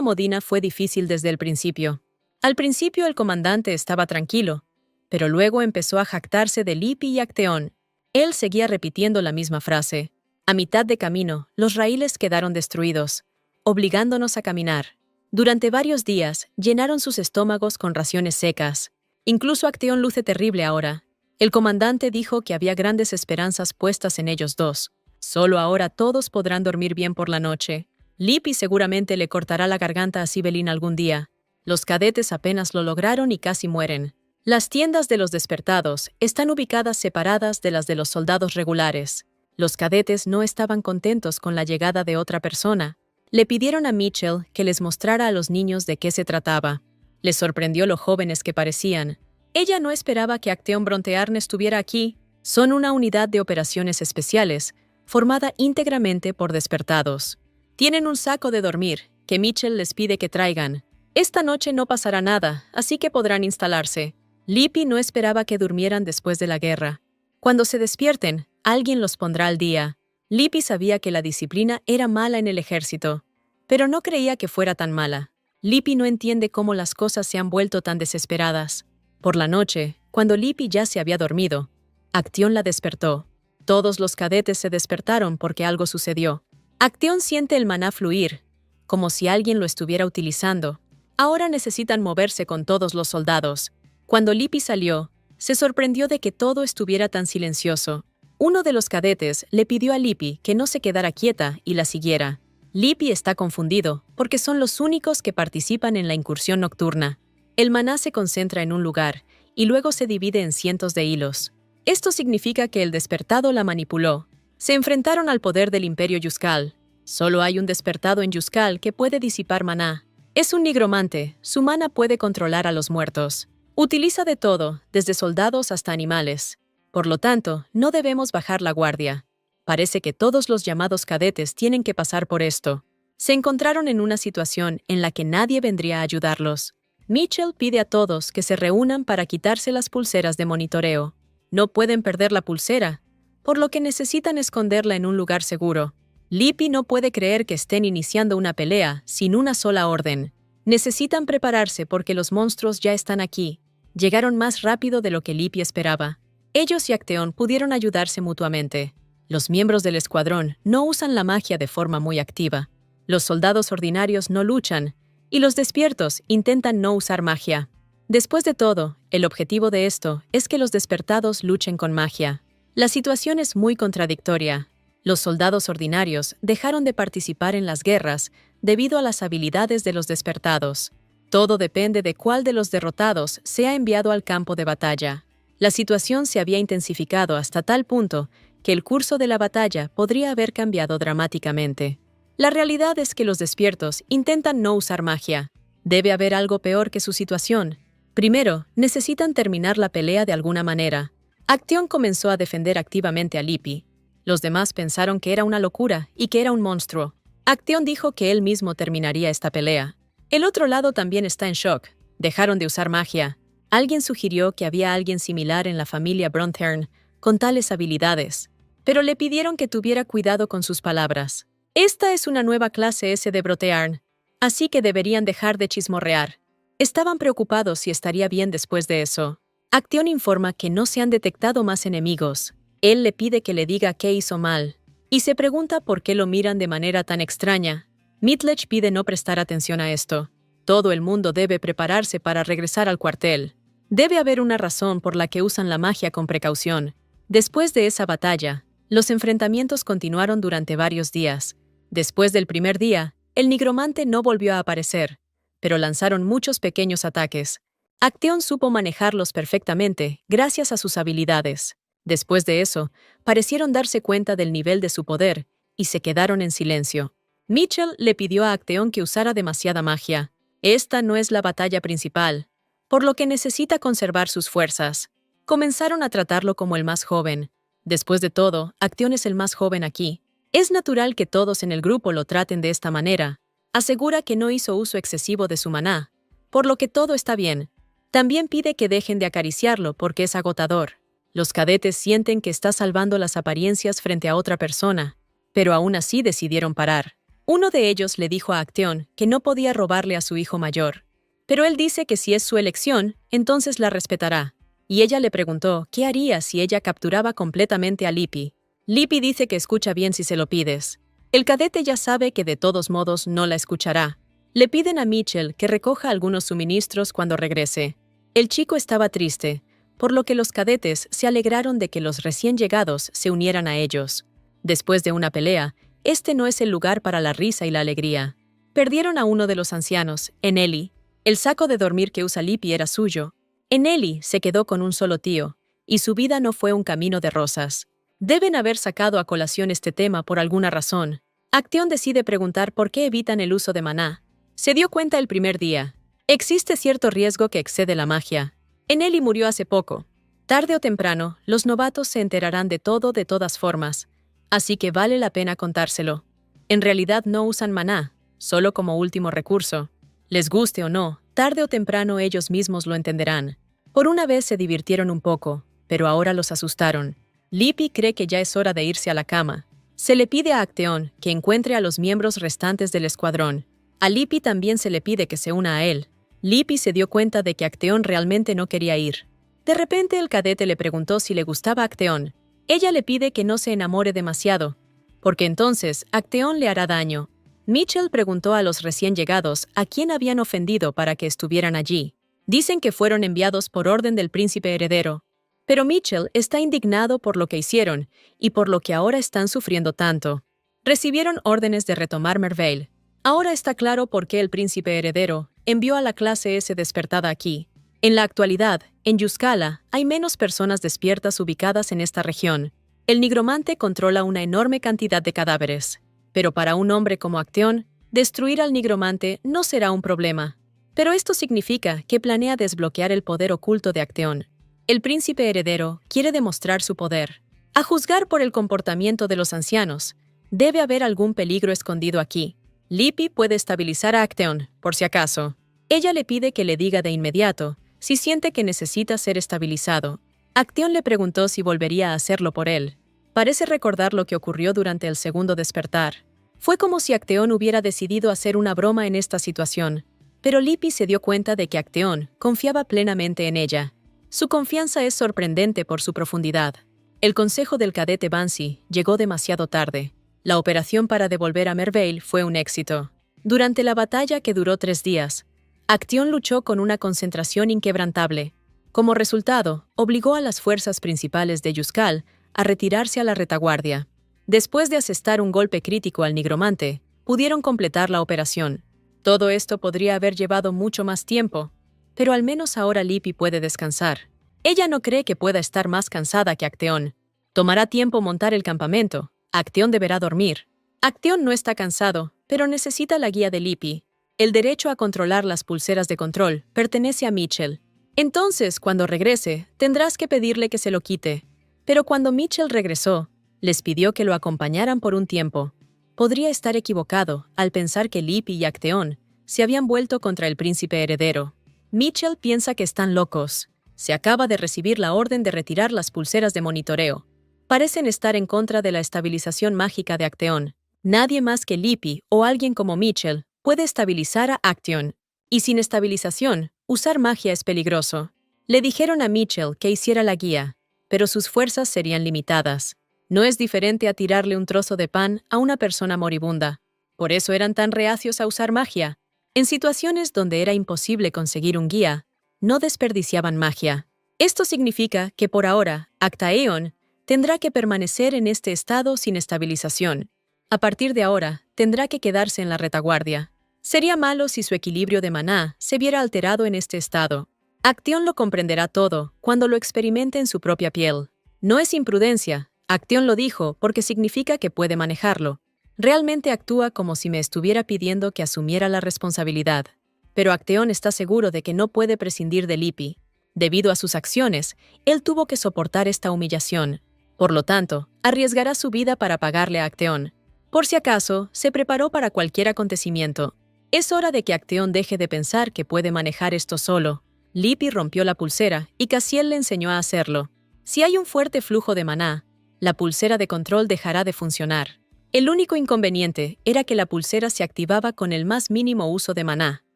Modina fue difícil desde el principio. Al principio el comandante estaba tranquilo, pero luego empezó a jactarse de Lippi y Acteón. Él seguía repitiendo la misma frase. A mitad de camino, los raíles quedaron destruidos, obligándonos a caminar. Durante varios días, llenaron sus estómagos con raciones secas. Incluso Acteón luce terrible ahora. El comandante dijo que había grandes esperanzas puestas en ellos dos. Solo ahora todos podrán dormir bien por la noche. Lippi seguramente le cortará la garganta a Sibelin algún día. Los cadetes apenas lo lograron y casi mueren. Las tiendas de los despertados están ubicadas separadas de las de los soldados regulares. Los cadetes no estaban contentos con la llegada de otra persona. Le pidieron a Mitchell que les mostrara a los niños de qué se trataba. Les sorprendió lo jóvenes que parecían. Ella no esperaba que Acteón Brontearn estuviera aquí. Son una unidad de operaciones especiales, formada íntegramente por despertados. Tienen un saco de dormir, que Mitchell les pide que traigan. Esta noche no pasará nada, así que podrán instalarse. Lippi no esperaba que durmieran después de la guerra. Cuando se despierten, alguien los pondrá al día. Lippi sabía que la disciplina era mala en el ejército, pero no creía que fuera tan mala. Lippi no entiende cómo las cosas se han vuelto tan desesperadas. Por la noche, cuando Lippi ya se había dormido, Acteón la despertó. Todos los cadetes se despertaron porque algo sucedió. Acteón siente el maná fluir, como si alguien lo estuviera utilizando. Ahora necesitan moverse con todos los soldados. Cuando Lippi salió, se sorprendió de que todo estuviera tan silencioso. Uno de los cadetes le pidió a Lippi que no se quedara quieta y la siguiera. Lippi está confundido, porque son los únicos que participan en la incursión nocturna. El maná se concentra en un lugar, y luego se divide en cientos de hilos. Esto significa que el despertado la manipuló. Se enfrentaron al poder del Imperio Yuskal. Solo hay un despertado en Yuskal que puede disipar maná. Es un nigromante, su maná puede controlar a los muertos. Utiliza de todo, desde soldados hasta animales. Por lo tanto, no debemos bajar la guardia. Parece que todos los llamados cadetes tienen que pasar por esto. Se encontraron en una situación en la que nadie vendría a ayudarlos. Mitchell pide a todos que se reúnan para quitarse las pulseras de monitoreo. No pueden perder la pulsera, por lo que necesitan esconderla en un lugar seguro. Lippi no puede creer que estén iniciando una pelea sin una sola orden. Necesitan prepararse porque los monstruos ya están aquí. Llegaron más rápido de lo que Lippi esperaba. Ellos y Acteón pudieron ayudarse mutuamente. Los miembros del escuadrón no usan la magia de forma muy activa. Los soldados ordinarios no luchan, y los despiertos intentan no usar magia. Después de todo, el objetivo de esto es que los despertados luchen con magia. La situación es muy contradictoria. Los soldados ordinarios dejaron de participar en las guerras debido a las habilidades de los despertados. Todo depende de cuál de los derrotados sea enviado al campo de batalla. La situación se había intensificado hasta tal punto que el curso de la batalla podría haber cambiado dramáticamente. La realidad es que los despiertos intentan no usar magia. Debe haber algo peor que su situación. Primero, necesitan terminar la pelea de alguna manera. Acteón comenzó a defender activamente a Lippi. Los demás pensaron que era una locura y que era un monstruo. Acteón dijo que él mismo terminaría esta pelea. El otro lado también está en shock. Dejaron de usar magia. Alguien sugirió que había alguien similar en la familia Brontearn con tales habilidades, pero le pidieron que tuviera cuidado con sus palabras. Esta es una nueva clase S de Brontearn, así que deberían dejar de chismorrear. Estaban preocupados si estaría bien después de eso. Acteón informa que no se han detectado más enemigos. Él le pide que le diga qué hizo mal, y se pregunta por qué lo miran de manera tan extraña. Mitlech pide no prestar atención a esto. Todo el mundo debe prepararse para regresar al cuartel. Debe haber una razón por la que usan la magia con precaución. Después de esa batalla, los enfrentamientos continuaron durante varios días. Después del primer día, el nigromante no volvió a aparecer, pero lanzaron muchos pequeños ataques. Acteón supo manejarlos perfectamente gracias a sus habilidades. Después de eso, parecieron darse cuenta del nivel de su poder y se quedaron en silencio. Mitchell le pidió a Acteón que usara demasiada magia. Esta no es la batalla principal, por lo que necesita conservar sus fuerzas. Comenzaron a tratarlo como el más joven. Después de todo, Acteón es el más joven aquí. Es natural que todos en el grupo lo traten de esta manera. Asegura que no hizo uso excesivo de su maná, por lo que todo está bien. También pide que dejen de acariciarlo porque es agotador. Los cadetes sienten que está salvando las apariencias frente a otra persona, pero aún así decidieron parar. Uno de ellos le dijo a Acteon que no podía robarle a su hijo mayor, pero él dice que si es su elección, entonces la respetará. Y ella le preguntó qué haría si ella capturaba completamente a Lippi. Lippi dice que escucha bien si se lo pides. El cadete ya sabe que de todos modos no la escuchará. Le piden a Mitchell que recoja algunos suministros cuando regrese. El chico estaba triste, por lo que los cadetes se alegraron de que los recién llegados se unieran a ellos. Después de una pelea, este no es el lugar para la risa y la alegría. Perdieron a uno de los ancianos, Eneli. El saco de dormir que usa Lippi era suyo. Eneli se quedó con un solo tío, y su vida no fue un camino de rosas. Deben haber sacado a colación este tema por alguna razón. Acteon decide preguntar por qué evitan el uso de maná. Se dio cuenta el primer día. Existe cierto riesgo que excede la magia. Eneli murió hace poco. Tarde o temprano, los novatos se enterarán de todo de todas formas, así que vale la pena contárselo. En realidad no usan maná, solo como último recurso. Les guste o no, tarde o temprano ellos mismos lo entenderán. Por una vez se divirtieron un poco, pero ahora los asustaron. Lippi cree que ya es hora de irse a la cama. Se le pide a Acteon que encuentre a los miembros restantes del escuadrón. A Lippi también se le pide que se una a él. Lippi se dio cuenta de que Acteon realmente no quería ir. De repente el cadete le preguntó si le gustaba Acteon. Ella le pide que no se enamore demasiado, porque entonces Acteon le hará daño. Mitchell preguntó a los recién llegados a quién habían ofendido para que estuvieran allí. Dicen que fueron enviados por orden del príncipe heredero. Pero Mitchell está indignado por lo que hicieron y por lo que ahora están sufriendo tanto. Recibieron órdenes de retomar Merveille. Ahora está claro por qué el príncipe heredero envió a la clase S despertada aquí. En la actualidad, en Yuscala, hay menos personas despiertas ubicadas en esta región. El nigromante controla una enorme cantidad de cadáveres. Pero para un hombre como Acteon, destruir al nigromante no será un problema. Pero esto significa que planea desbloquear el poder oculto de Acteon. El príncipe heredero quiere demostrar su poder. A juzgar por el comportamiento de los ancianos, debe haber algún peligro escondido aquí. Lippi puede estabilizar a Acteon, por si acaso. Ella le pide que le diga de inmediato si siente que necesita ser estabilizado. Acteon le preguntó si volvería a hacerlo por él. Parece recordar lo que ocurrió durante el segundo despertar. Fue como si Acteon hubiera decidido hacer una broma en esta situación, pero Lippi se dio cuenta de que Acteon confiaba plenamente en ella. Su confianza es sorprendente por su profundidad. El consejo del cadete Bansi llegó demasiado tarde. La operación para devolver a Merveille fue un éxito. Durante la batalla que duró 3 días, Acteon luchó con una concentración inquebrantable. Como resultado, obligó a las fuerzas principales de Yuscal a retirarse a la retaguardia. Después de asestar un golpe crítico al nigromante, pudieron completar la operación. Todo esto podría haber llevado mucho más tiempo, pero al menos ahora Lippi puede descansar. Ella no cree que pueda estar más cansada que Acteon. Tomará tiempo montar el campamento. Acteon deberá dormir. Acteon no está cansado, pero necesita la guía de Lippi. El derecho a controlar las pulseras de control pertenece a Mitchell. Entonces, cuando regrese, tendrás que pedirle que se lo quite. Pero cuando Mitchell regresó, les pidió que lo acompañaran por un tiempo. Podría estar equivocado al pensar que Lippi y Acteon se habían vuelto contra el príncipe heredero. Mitchell piensa que están locos. Se acaba de recibir la orden de retirar las pulseras de monitoreo. Parecen estar en contra de la estabilización mágica de Acteon. Nadie más que Lippi o alguien como Mitchell puede estabilizar a Acteon. Y sin estabilización, usar magia es peligroso. Le dijeron a Mitchell que hiciera la guía, pero sus fuerzas serían limitadas. No es diferente a tirarle un trozo de pan a una persona moribunda. Por eso eran tan reacios a usar magia. En situaciones donde era imposible conseguir un guía, no desperdiciaban magia. Esto significa que por ahora, Actaeon tendrá que permanecer en este estado sin estabilización. A partir de ahora, tendrá que quedarse en la retaguardia. Sería malo si su equilibrio de maná se viera alterado en este estado. Acteon lo comprenderá todo cuando lo experimente en su propia piel. No es imprudencia. Acteon lo dijo porque significa que puede manejarlo. Realmente actúa como si me estuviera pidiendo que asumiera la responsabilidad. Pero Acteon está seguro de que no puede prescindir de Lippi. Debido a sus acciones, él tuvo que soportar esta humillación. Por lo tanto, arriesgará su vida para pagarle a Acteon. Por si acaso, se preparó para cualquier acontecimiento. Es hora de que Acteon deje de pensar que puede manejar esto solo. Lippi rompió la pulsera y Cassiel le enseñó a hacerlo. Si hay un fuerte flujo de maná, la pulsera de control dejará de funcionar. El único inconveniente era que la pulsera se activaba con el más mínimo uso de maná.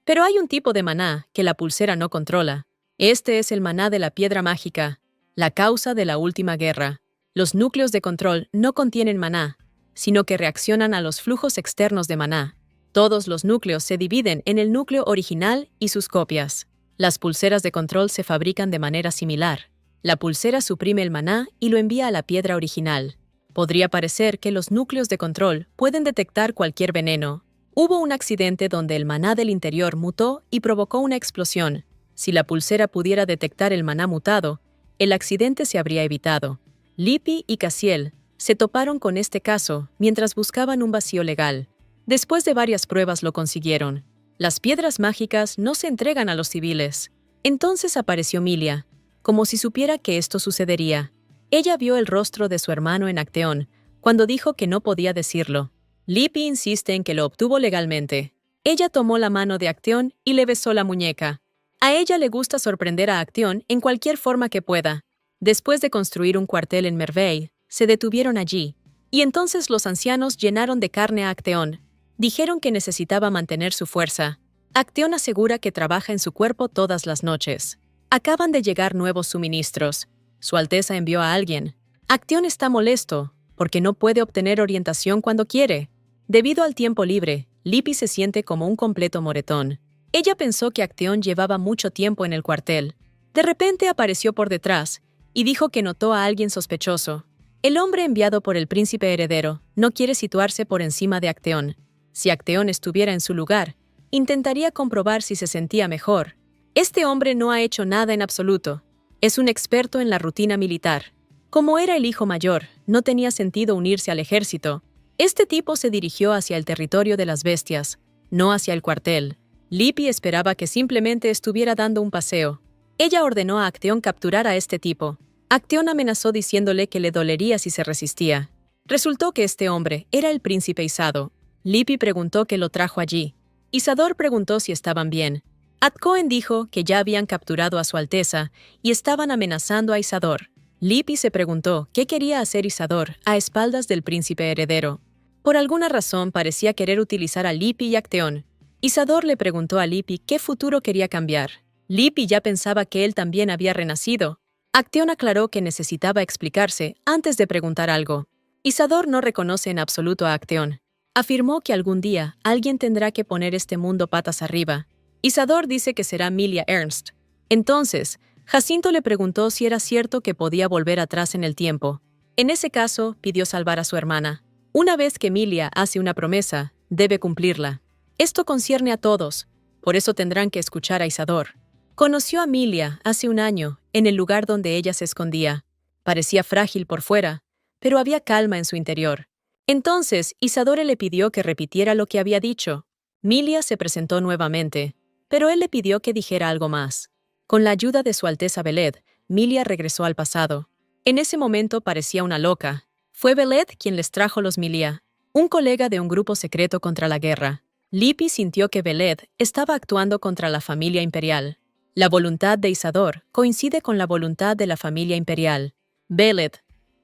Pero hay un tipo de maná que la pulsera no controla. Este es el maná de la piedra mágica, la causa de la última guerra. Los núcleos de control no contienen maná, sino que reaccionan a los flujos externos de maná. Todos los núcleos se dividen en el núcleo original y sus copias. Las pulseras de control se fabrican de manera similar. La pulsera suprime el maná y lo envía a la piedra original. Podría parecer que los núcleos de control pueden detectar cualquier veneno. Hubo un accidente donde el maná del interior mutó y provocó una explosión. Si la pulsera pudiera detectar el maná mutado, el accidente se habría evitado. Lippi y Cassiel se toparon con este caso mientras buscaban un vacío legal. Después de varias pruebas lo consiguieron. Las piedras mágicas no se entregan a los civiles. Entonces apareció Milia, como si supiera que esto sucedería. Ella vio el rostro de su hermano en Acteón, cuando dijo que no podía decirlo. Lippi insiste en que lo obtuvo legalmente. Ella tomó la mano de Acteón y le besó la muñeca. A ella le gusta sorprender a Acteón en cualquier forma que pueda. Después de construir un cuartel en Merveille, se detuvieron allí, y entonces los ancianos llenaron de carne a Acteón. Dijeron que necesitaba mantener su fuerza. Acteón asegura que trabaja en su cuerpo todas las noches. Acaban de llegar nuevos suministros. Su Alteza envió a alguien. Acteón está molesto, porque no puede obtener orientación cuando quiere. Debido al tiempo libre, Lippi se siente como un completo moretón. Ella pensó que Acteón llevaba mucho tiempo en el cuartel. De repente apareció por detrás y dijo que notó a alguien sospechoso. El hombre enviado por el príncipe heredero no quiere situarse por encima de Acteón. Si Acteón estuviera en su lugar, intentaría comprobar si se sentía mejor. Este hombre no ha hecho nada en absoluto. Es un experto en la rutina militar. Como era el hijo mayor, no tenía sentido unirse al ejército. Este tipo se dirigió hacia el territorio de las bestias, no hacia el cuartel. Lippi esperaba que simplemente estuviera dando un paseo. Ella ordenó a Acteón capturar a este tipo. Acteón amenazó diciéndole que le dolería si se resistía. Resultó que este hombre era el príncipe Isado. Lippi preguntó qué lo trajo allí. Isador preguntó si estaban bien. Atcoen dijo que ya habían capturado a su Alteza y estaban amenazando a Isador. Lippi se preguntó qué quería hacer Isador a espaldas del príncipe heredero. Por alguna razón parecía querer utilizar a Lippi y Acteón. Isador le preguntó a Lippi qué futuro quería cambiar. Lippi ya pensaba que él también había renacido. Acteón aclaró que necesitaba explicarse antes de preguntar algo. Isador no reconoce en absoluto a Acteón. Afirmó que algún día alguien tendrá que poner este mundo patas arriba. Isador dice que será Milia Ernst. Entonces, Jacinto le preguntó si era cierto que podía volver atrás en el tiempo. En ese caso, pidió salvar a su hermana. Una vez que Milia hace una promesa, debe cumplirla. Esto concierne a todos, por eso tendrán que escuchar a Isador. Conoció a Milia hace un año, en el lugar donde ella se escondía. Parecía frágil por fuera, pero había calma en su interior. Entonces, Isadore le pidió que repitiera lo que había dicho. Milia se presentó nuevamente, pero él le pidió que dijera algo más. Con la ayuda de su Alteza Beled, Milia regresó al pasado. En ese momento parecía una loca. Fue Beled quien les trajo los Milia, un colega de un grupo secreto contra la guerra. Lippi sintió que Beled estaba actuando contra la familia imperial. La voluntad de Isador coincide con la voluntad de la familia imperial. Beled,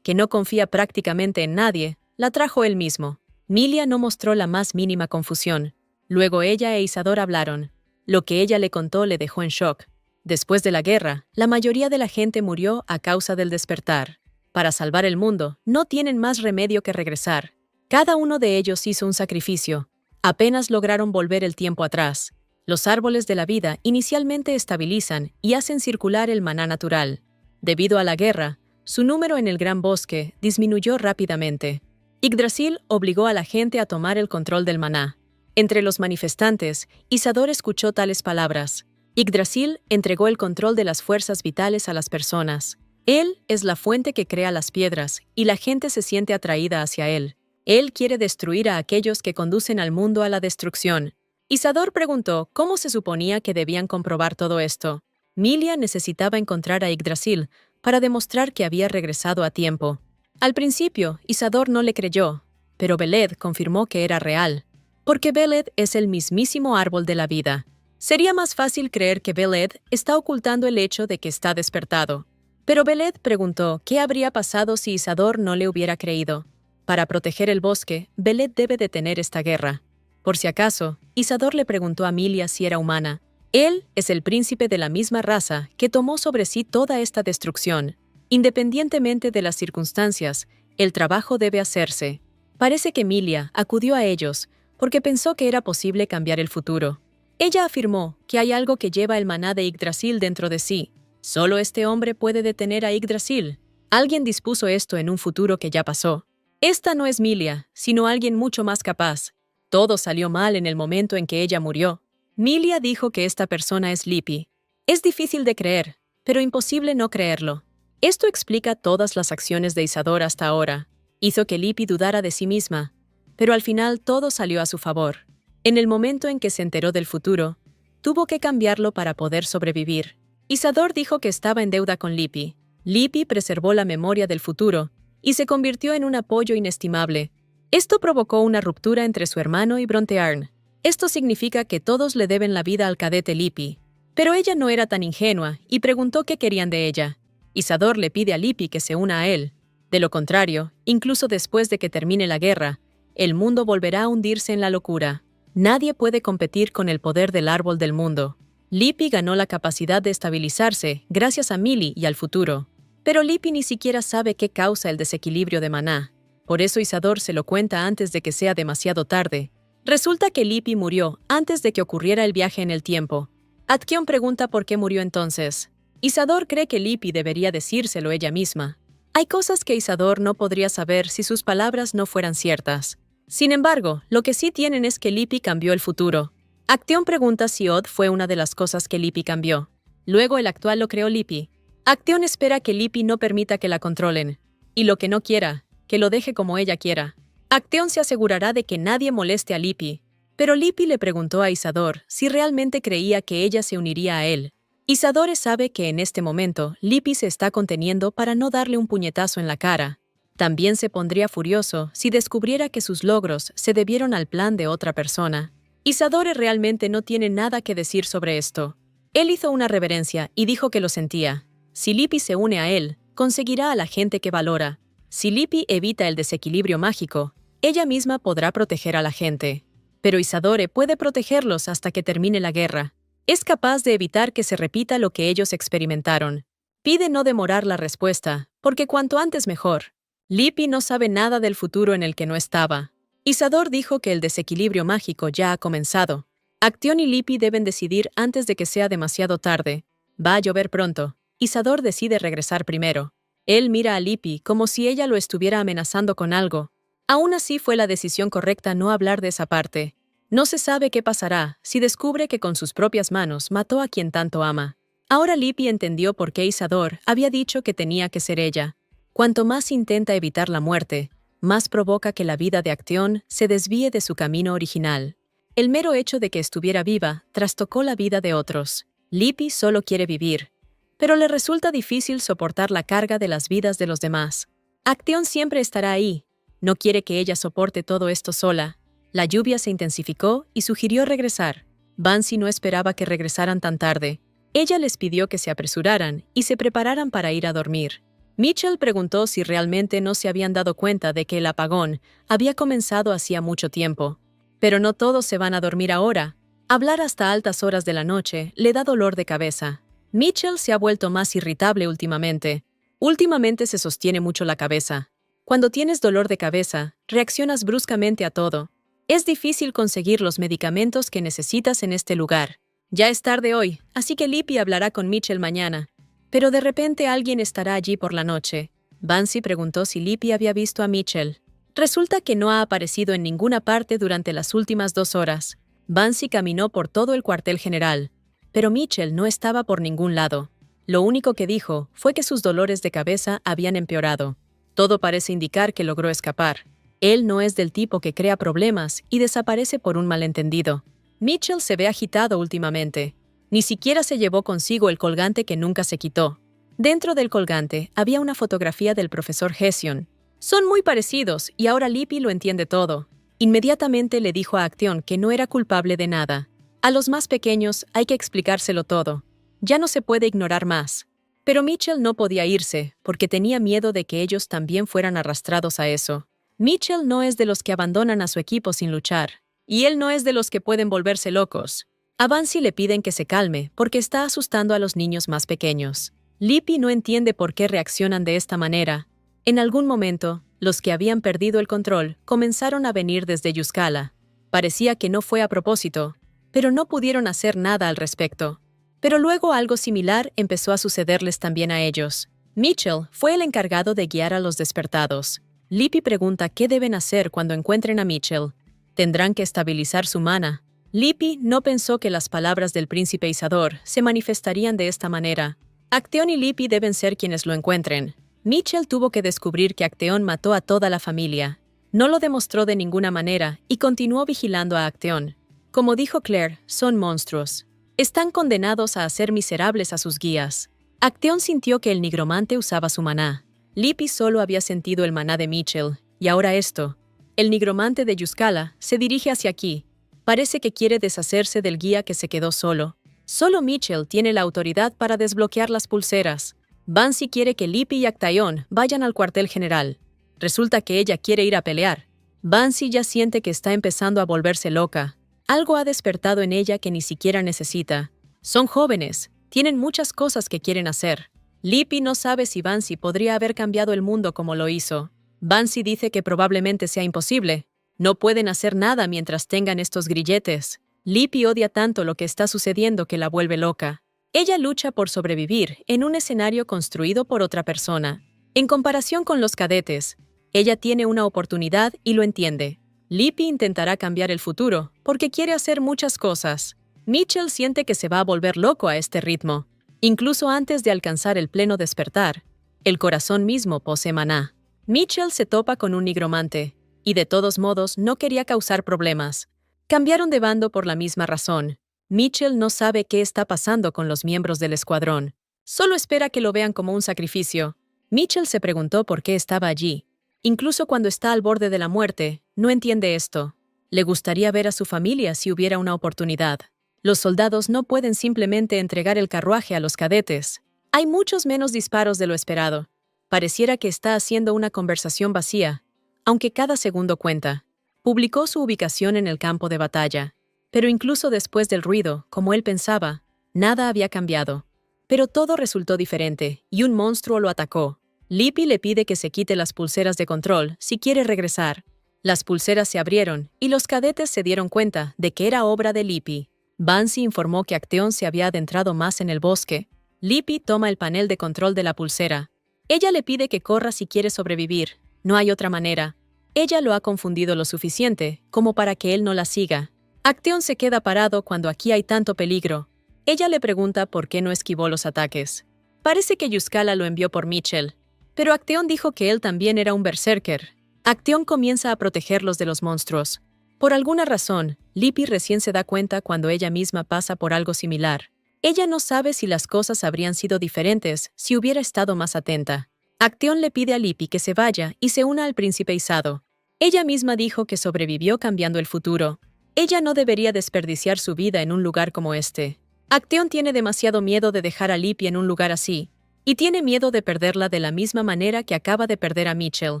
que no confía prácticamente en nadie, la trajo él mismo. Milia no mostró la más mínima confusión. Luego ella e Isador hablaron. Lo que ella le contó le dejó en shock. Después de la guerra, la mayoría de la gente murió a causa del despertar. Para salvar el mundo, no tienen más remedio que regresar. Cada uno de ellos hizo un sacrificio. Apenas lograron volver el tiempo atrás. Los árboles de la vida inicialmente estabilizan y hacen circular el maná natural. Debido a la guerra, su número en el gran bosque disminuyó rápidamente. Yggdrasil obligó a la gente a tomar el control del maná. Entre los manifestantes, Isador escuchó tales palabras. Yggdrasil entregó el control de las fuerzas vitales a las personas. Él es la fuente que crea las piedras y la gente se siente atraída hacia él. Él quiere destruir a aquellos que conducen al mundo a la destrucción. Isador preguntó cómo se suponía que debían comprobar todo esto. Milia necesitaba encontrar a Yggdrasil para demostrar que había regresado a tiempo. Al principio, Isador no le creyó, pero Beled confirmó que era real. Porque Beled es el mismísimo árbol de la vida. Sería más fácil creer que Beled está ocultando el hecho de que está despertado. Pero Beled preguntó qué habría pasado si Isador no le hubiera creído. Para proteger el bosque, Beled debe detener esta guerra. Por si acaso, Isador le preguntó a Milia si era humana. Él es el príncipe de la misma raza que tomó sobre sí toda esta destrucción. Independientemente de las circunstancias, el trabajo debe hacerse. Parece que Milia acudió a ellos porque pensó que era posible cambiar el futuro. Ella afirmó que hay algo que lleva el maná de Yggdrasil dentro de sí. Solo este hombre puede detener a Yggdrasil. Alguien dispuso esto en un futuro que ya pasó. Esta no es Milia, sino alguien mucho más capaz. Todo salió mal en el momento en que ella murió. Milia dijo que esta persona es Lippi. Es difícil de creer, pero imposible no creerlo. Esto explica todas las acciones de Isador hasta ahora. Hizo que Lippi dudara de sí misma, pero al final todo salió a su favor. En el momento en que se enteró del futuro, tuvo que cambiarlo para poder sobrevivir. Isador dijo que estaba en deuda con Lippi. Lippi preservó la memoria del futuro y se convirtió en un apoyo inestimable. Esto provocó una ruptura entre su hermano y Brontearn. Esto significa que todos le deben la vida al cadete Lippi. Pero ella no era tan ingenua y preguntó qué querían de ella. Isador le pide a Lippi que se una a él. De lo contrario, incluso después de que termine la guerra, el mundo volverá a hundirse en la locura. Nadie puede competir con el poder del árbol del mundo. Lippi ganó la capacidad de estabilizarse gracias a Mili y al futuro. Pero Lippi ni siquiera sabe qué causa el desequilibrio de maná. Por eso Isador se lo cuenta antes de que sea demasiado tarde. Resulta que Lippi murió antes de que ocurriera el viaje en el tiempo. Atkion pregunta por qué murió entonces. Isador cree que Lippi debería decírselo ella misma. Hay cosas que Isador no podría saber si sus palabras no fueran ciertas. Sin embargo, lo que sí tienen es que Lippi cambió el futuro. Acteon pregunta si Odd fue una de las cosas que Lippi cambió. Luego el actual lo creó Lippi. Acteon espera que Lippi no permita que la controlen. Y lo que no quiera, que lo deje como ella quiera. Acteon se asegurará de que nadie moleste a Lippi. Pero Lippi le preguntó a Isador si realmente creía que ella se uniría a él. Isador sabe que en este momento Lippi se está conteniendo para no darle un puñetazo en la cara. También se pondría furioso si descubriera que sus logros se debieron al plan de otra persona. Isador realmente no tiene nada que decir sobre esto. Él hizo una reverencia y dijo que lo sentía. Si Lippi se une a él, conseguirá a la gente que valora. Si Lippi evita el desequilibrio mágico, ella misma podrá proteger a la gente. Pero Isadore puede protegerlos hasta que termine la guerra. Es capaz de evitar que se repita lo que ellos experimentaron. Pide no demorar la respuesta, porque cuanto antes mejor. Lippi no sabe nada del futuro en el que no estaba. Isador dijo que el desequilibrio mágico ya ha comenzado. Acteon y Lippi deben decidir antes de que sea demasiado tarde. Va a llover pronto. Isador decide regresar primero. Él mira a Lippi como si ella lo estuviera amenazando con algo. Aún así fue la decisión correcta no hablar de esa parte. No se sabe qué pasará si descubre que con sus propias manos mató a quien tanto ama. Ahora Lippi entendió por qué Isador había dicho que tenía que ser ella. Cuanto más intenta evitar la muerte, más provoca que la vida de Acteon se desvíe de su camino original. El mero hecho de que estuviera viva trastocó la vida de otros. Lippi solo quiere vivir, pero le resulta difícil soportar la carga de las vidas de los demás. Acteon siempre estará ahí. No quiere que ella soporte todo esto sola. La lluvia se intensificó y sugirió regresar. Bansi no esperaba que regresaran tan tarde. Ella les pidió que se apresuraran y se prepararan para ir a dormir. Mitchell preguntó si realmente no se habían dado cuenta de que el apagón había comenzado hacía mucho tiempo. Pero no todos se van a dormir ahora. Hablar hasta altas horas de la noche le da dolor de cabeza. Mitchell se ha vuelto más irritable últimamente. Últimamente se sostiene mucho la cabeza. Cuando tienes dolor de cabeza, reaccionas bruscamente a todo. Es difícil conseguir los medicamentos que necesitas en este lugar. Ya es tarde hoy, así que Lippi hablará con Mitchell mañana. Pero de repente alguien estará allí por la noche. Bansi preguntó si Lippi había visto a Mitchell. Resulta que no ha aparecido en ninguna parte durante las últimas 2 horas. Bansi caminó por todo el cuartel general, pero Mitchell no estaba por ningún lado. Lo único que dijo fue que sus dolores de cabeza habían empeorado. Todo parece indicar que logró escapar. Él no es del tipo que crea problemas y desaparece por un malentendido. Mitchell se ve agitado últimamente. Ni siquiera se llevó consigo el colgante que nunca se quitó. Dentro del colgante había una fotografía del profesor Hession. Son muy parecidos y ahora Lippi lo entiende todo. Inmediatamente le dijo a Acteon que no era culpable de nada. A los más pequeños hay que explicárselo todo. Ya no se puede ignorar más. Pero Mitchell no podía irse, porque tenía miedo de que ellos también fueran arrastrados a eso. Mitchell no es de los que abandonan a su equipo sin luchar. Y él no es de los que pueden volverse locos. A Vance le piden que se calme, porque está asustando a los niños más pequeños. Lippy no entiende por qué reaccionan de esta manera. En algún momento, los que habían perdido el control comenzaron a venir desde Yuskala. Parecía que no fue a propósito, pero no pudieron hacer nada al respecto. Pero luego algo similar empezó a sucederles también a ellos. Mitchell fue el encargado de guiar a los despertados. Lippy pregunta qué deben hacer cuando encuentren a Mitchell. Tendrán que estabilizar su mana. Lippy no pensó que las palabras del príncipe Isador se manifestarían de esta manera. Acteon y Lippy deben ser quienes lo encuentren. Mitchell tuvo que descubrir que Acteon mató a toda la familia. No lo demostró de ninguna manera y continuó vigilando a Acteon. Como dijo Claire, son monstruos. Están condenados a hacer miserables a sus guías. Acteon sintió que el nigromante usaba su maná. Lippy solo había sentido el maná de Mitchell, y ahora esto. El nigromante de Yuskala se dirige hacia aquí. Parece que quiere deshacerse del guía que se quedó solo. Solo Mitchell tiene la autoridad para desbloquear las pulseras. Vance quiere que Lippy y Actaeon vayan al cuartel general. Resulta que ella quiere ir a pelear. Vance ya siente que está empezando a volverse loca. Algo ha despertado en ella que ni siquiera necesita. Son jóvenes, tienen muchas cosas que quieren hacer. Lippy no sabe si Vance podría haber cambiado el mundo como lo hizo. Vance dice que probablemente sea imposible. No pueden hacer nada mientras tengan estos grilletes. Lippy odia tanto lo que está sucediendo que la vuelve loca. Ella lucha por sobrevivir en un escenario construido por otra persona. En comparación con los cadetes, ella tiene una oportunidad y lo entiende. Lippy intentará cambiar el futuro, porque quiere hacer muchas cosas. Mitchell siente que se va a volver loco a este ritmo. Incluso antes de alcanzar el pleno despertar, el corazón mismo posee maná. Mitchell se topa con un nigromante, y de todos modos no quería causar problemas. Cambiaron de bando por la misma razón. Mitchell no sabe qué está pasando con los miembros del escuadrón. Solo espera que lo vean como un sacrificio. Mitchell se preguntó por qué estaba allí. Incluso cuando está al borde de la muerte, no entiende esto. Le gustaría ver a su familia si hubiera una oportunidad. Los soldados no pueden simplemente entregar el carruaje a los cadetes. Hay muchos menos disparos de lo esperado. Pareciera que está haciendo una conversación vacía, aunque cada segundo cuenta. Publicó su ubicación en el campo de batalla. Pero incluso después del ruido, como él pensaba, nada había cambiado. Pero todo resultó diferente, y un monstruo lo atacó. Lippy le pide que se quite las pulseras de control si quiere regresar. Las pulseras se abrieron, y los cadetes se dieron cuenta de que era obra de Lippy. Vance informó que Acteon se había adentrado más en el bosque. Lippy toma el panel de control de la pulsera. Ella le pide que corra si quiere sobrevivir. No hay otra manera. Ella lo ha confundido lo suficiente como para que él no la siga. Acteon se queda parado cuando aquí hay tanto peligro. Ella le pregunta por qué no esquivó los ataques. Parece que Yuskala lo envió por Mitchell. Pero Acteon dijo que él también era un berserker. Acteon comienza a protegerlos de los monstruos. Por alguna razón, Lippy recién se da cuenta cuando ella misma pasa por algo similar. Ella no sabe si las cosas habrían sido diferentes si hubiera estado más atenta. Acteon le pide a Lippy que se vaya y se una al príncipe Isado. Ella misma dijo que sobrevivió cambiando el futuro. Ella no debería desperdiciar su vida en un lugar como este. Acteon tiene demasiado miedo de dejar a Lippy en un lugar así. Y tiene miedo de perderla de la misma manera que acaba de perder a Mitchell.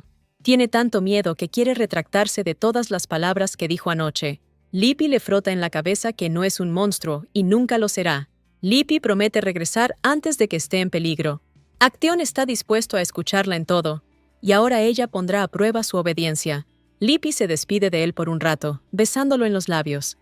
Tiene tanto miedo que quiere retractarse de todas las palabras que dijo anoche. Lippy le frota en la cabeza que no es un monstruo y nunca lo será. Lippy promete regresar antes de que esté en peligro. Acteon está dispuesto a escucharla en todo, y ahora ella pondrá a prueba su obediencia. Lippy se despide de él por un rato, besándolo en los labios.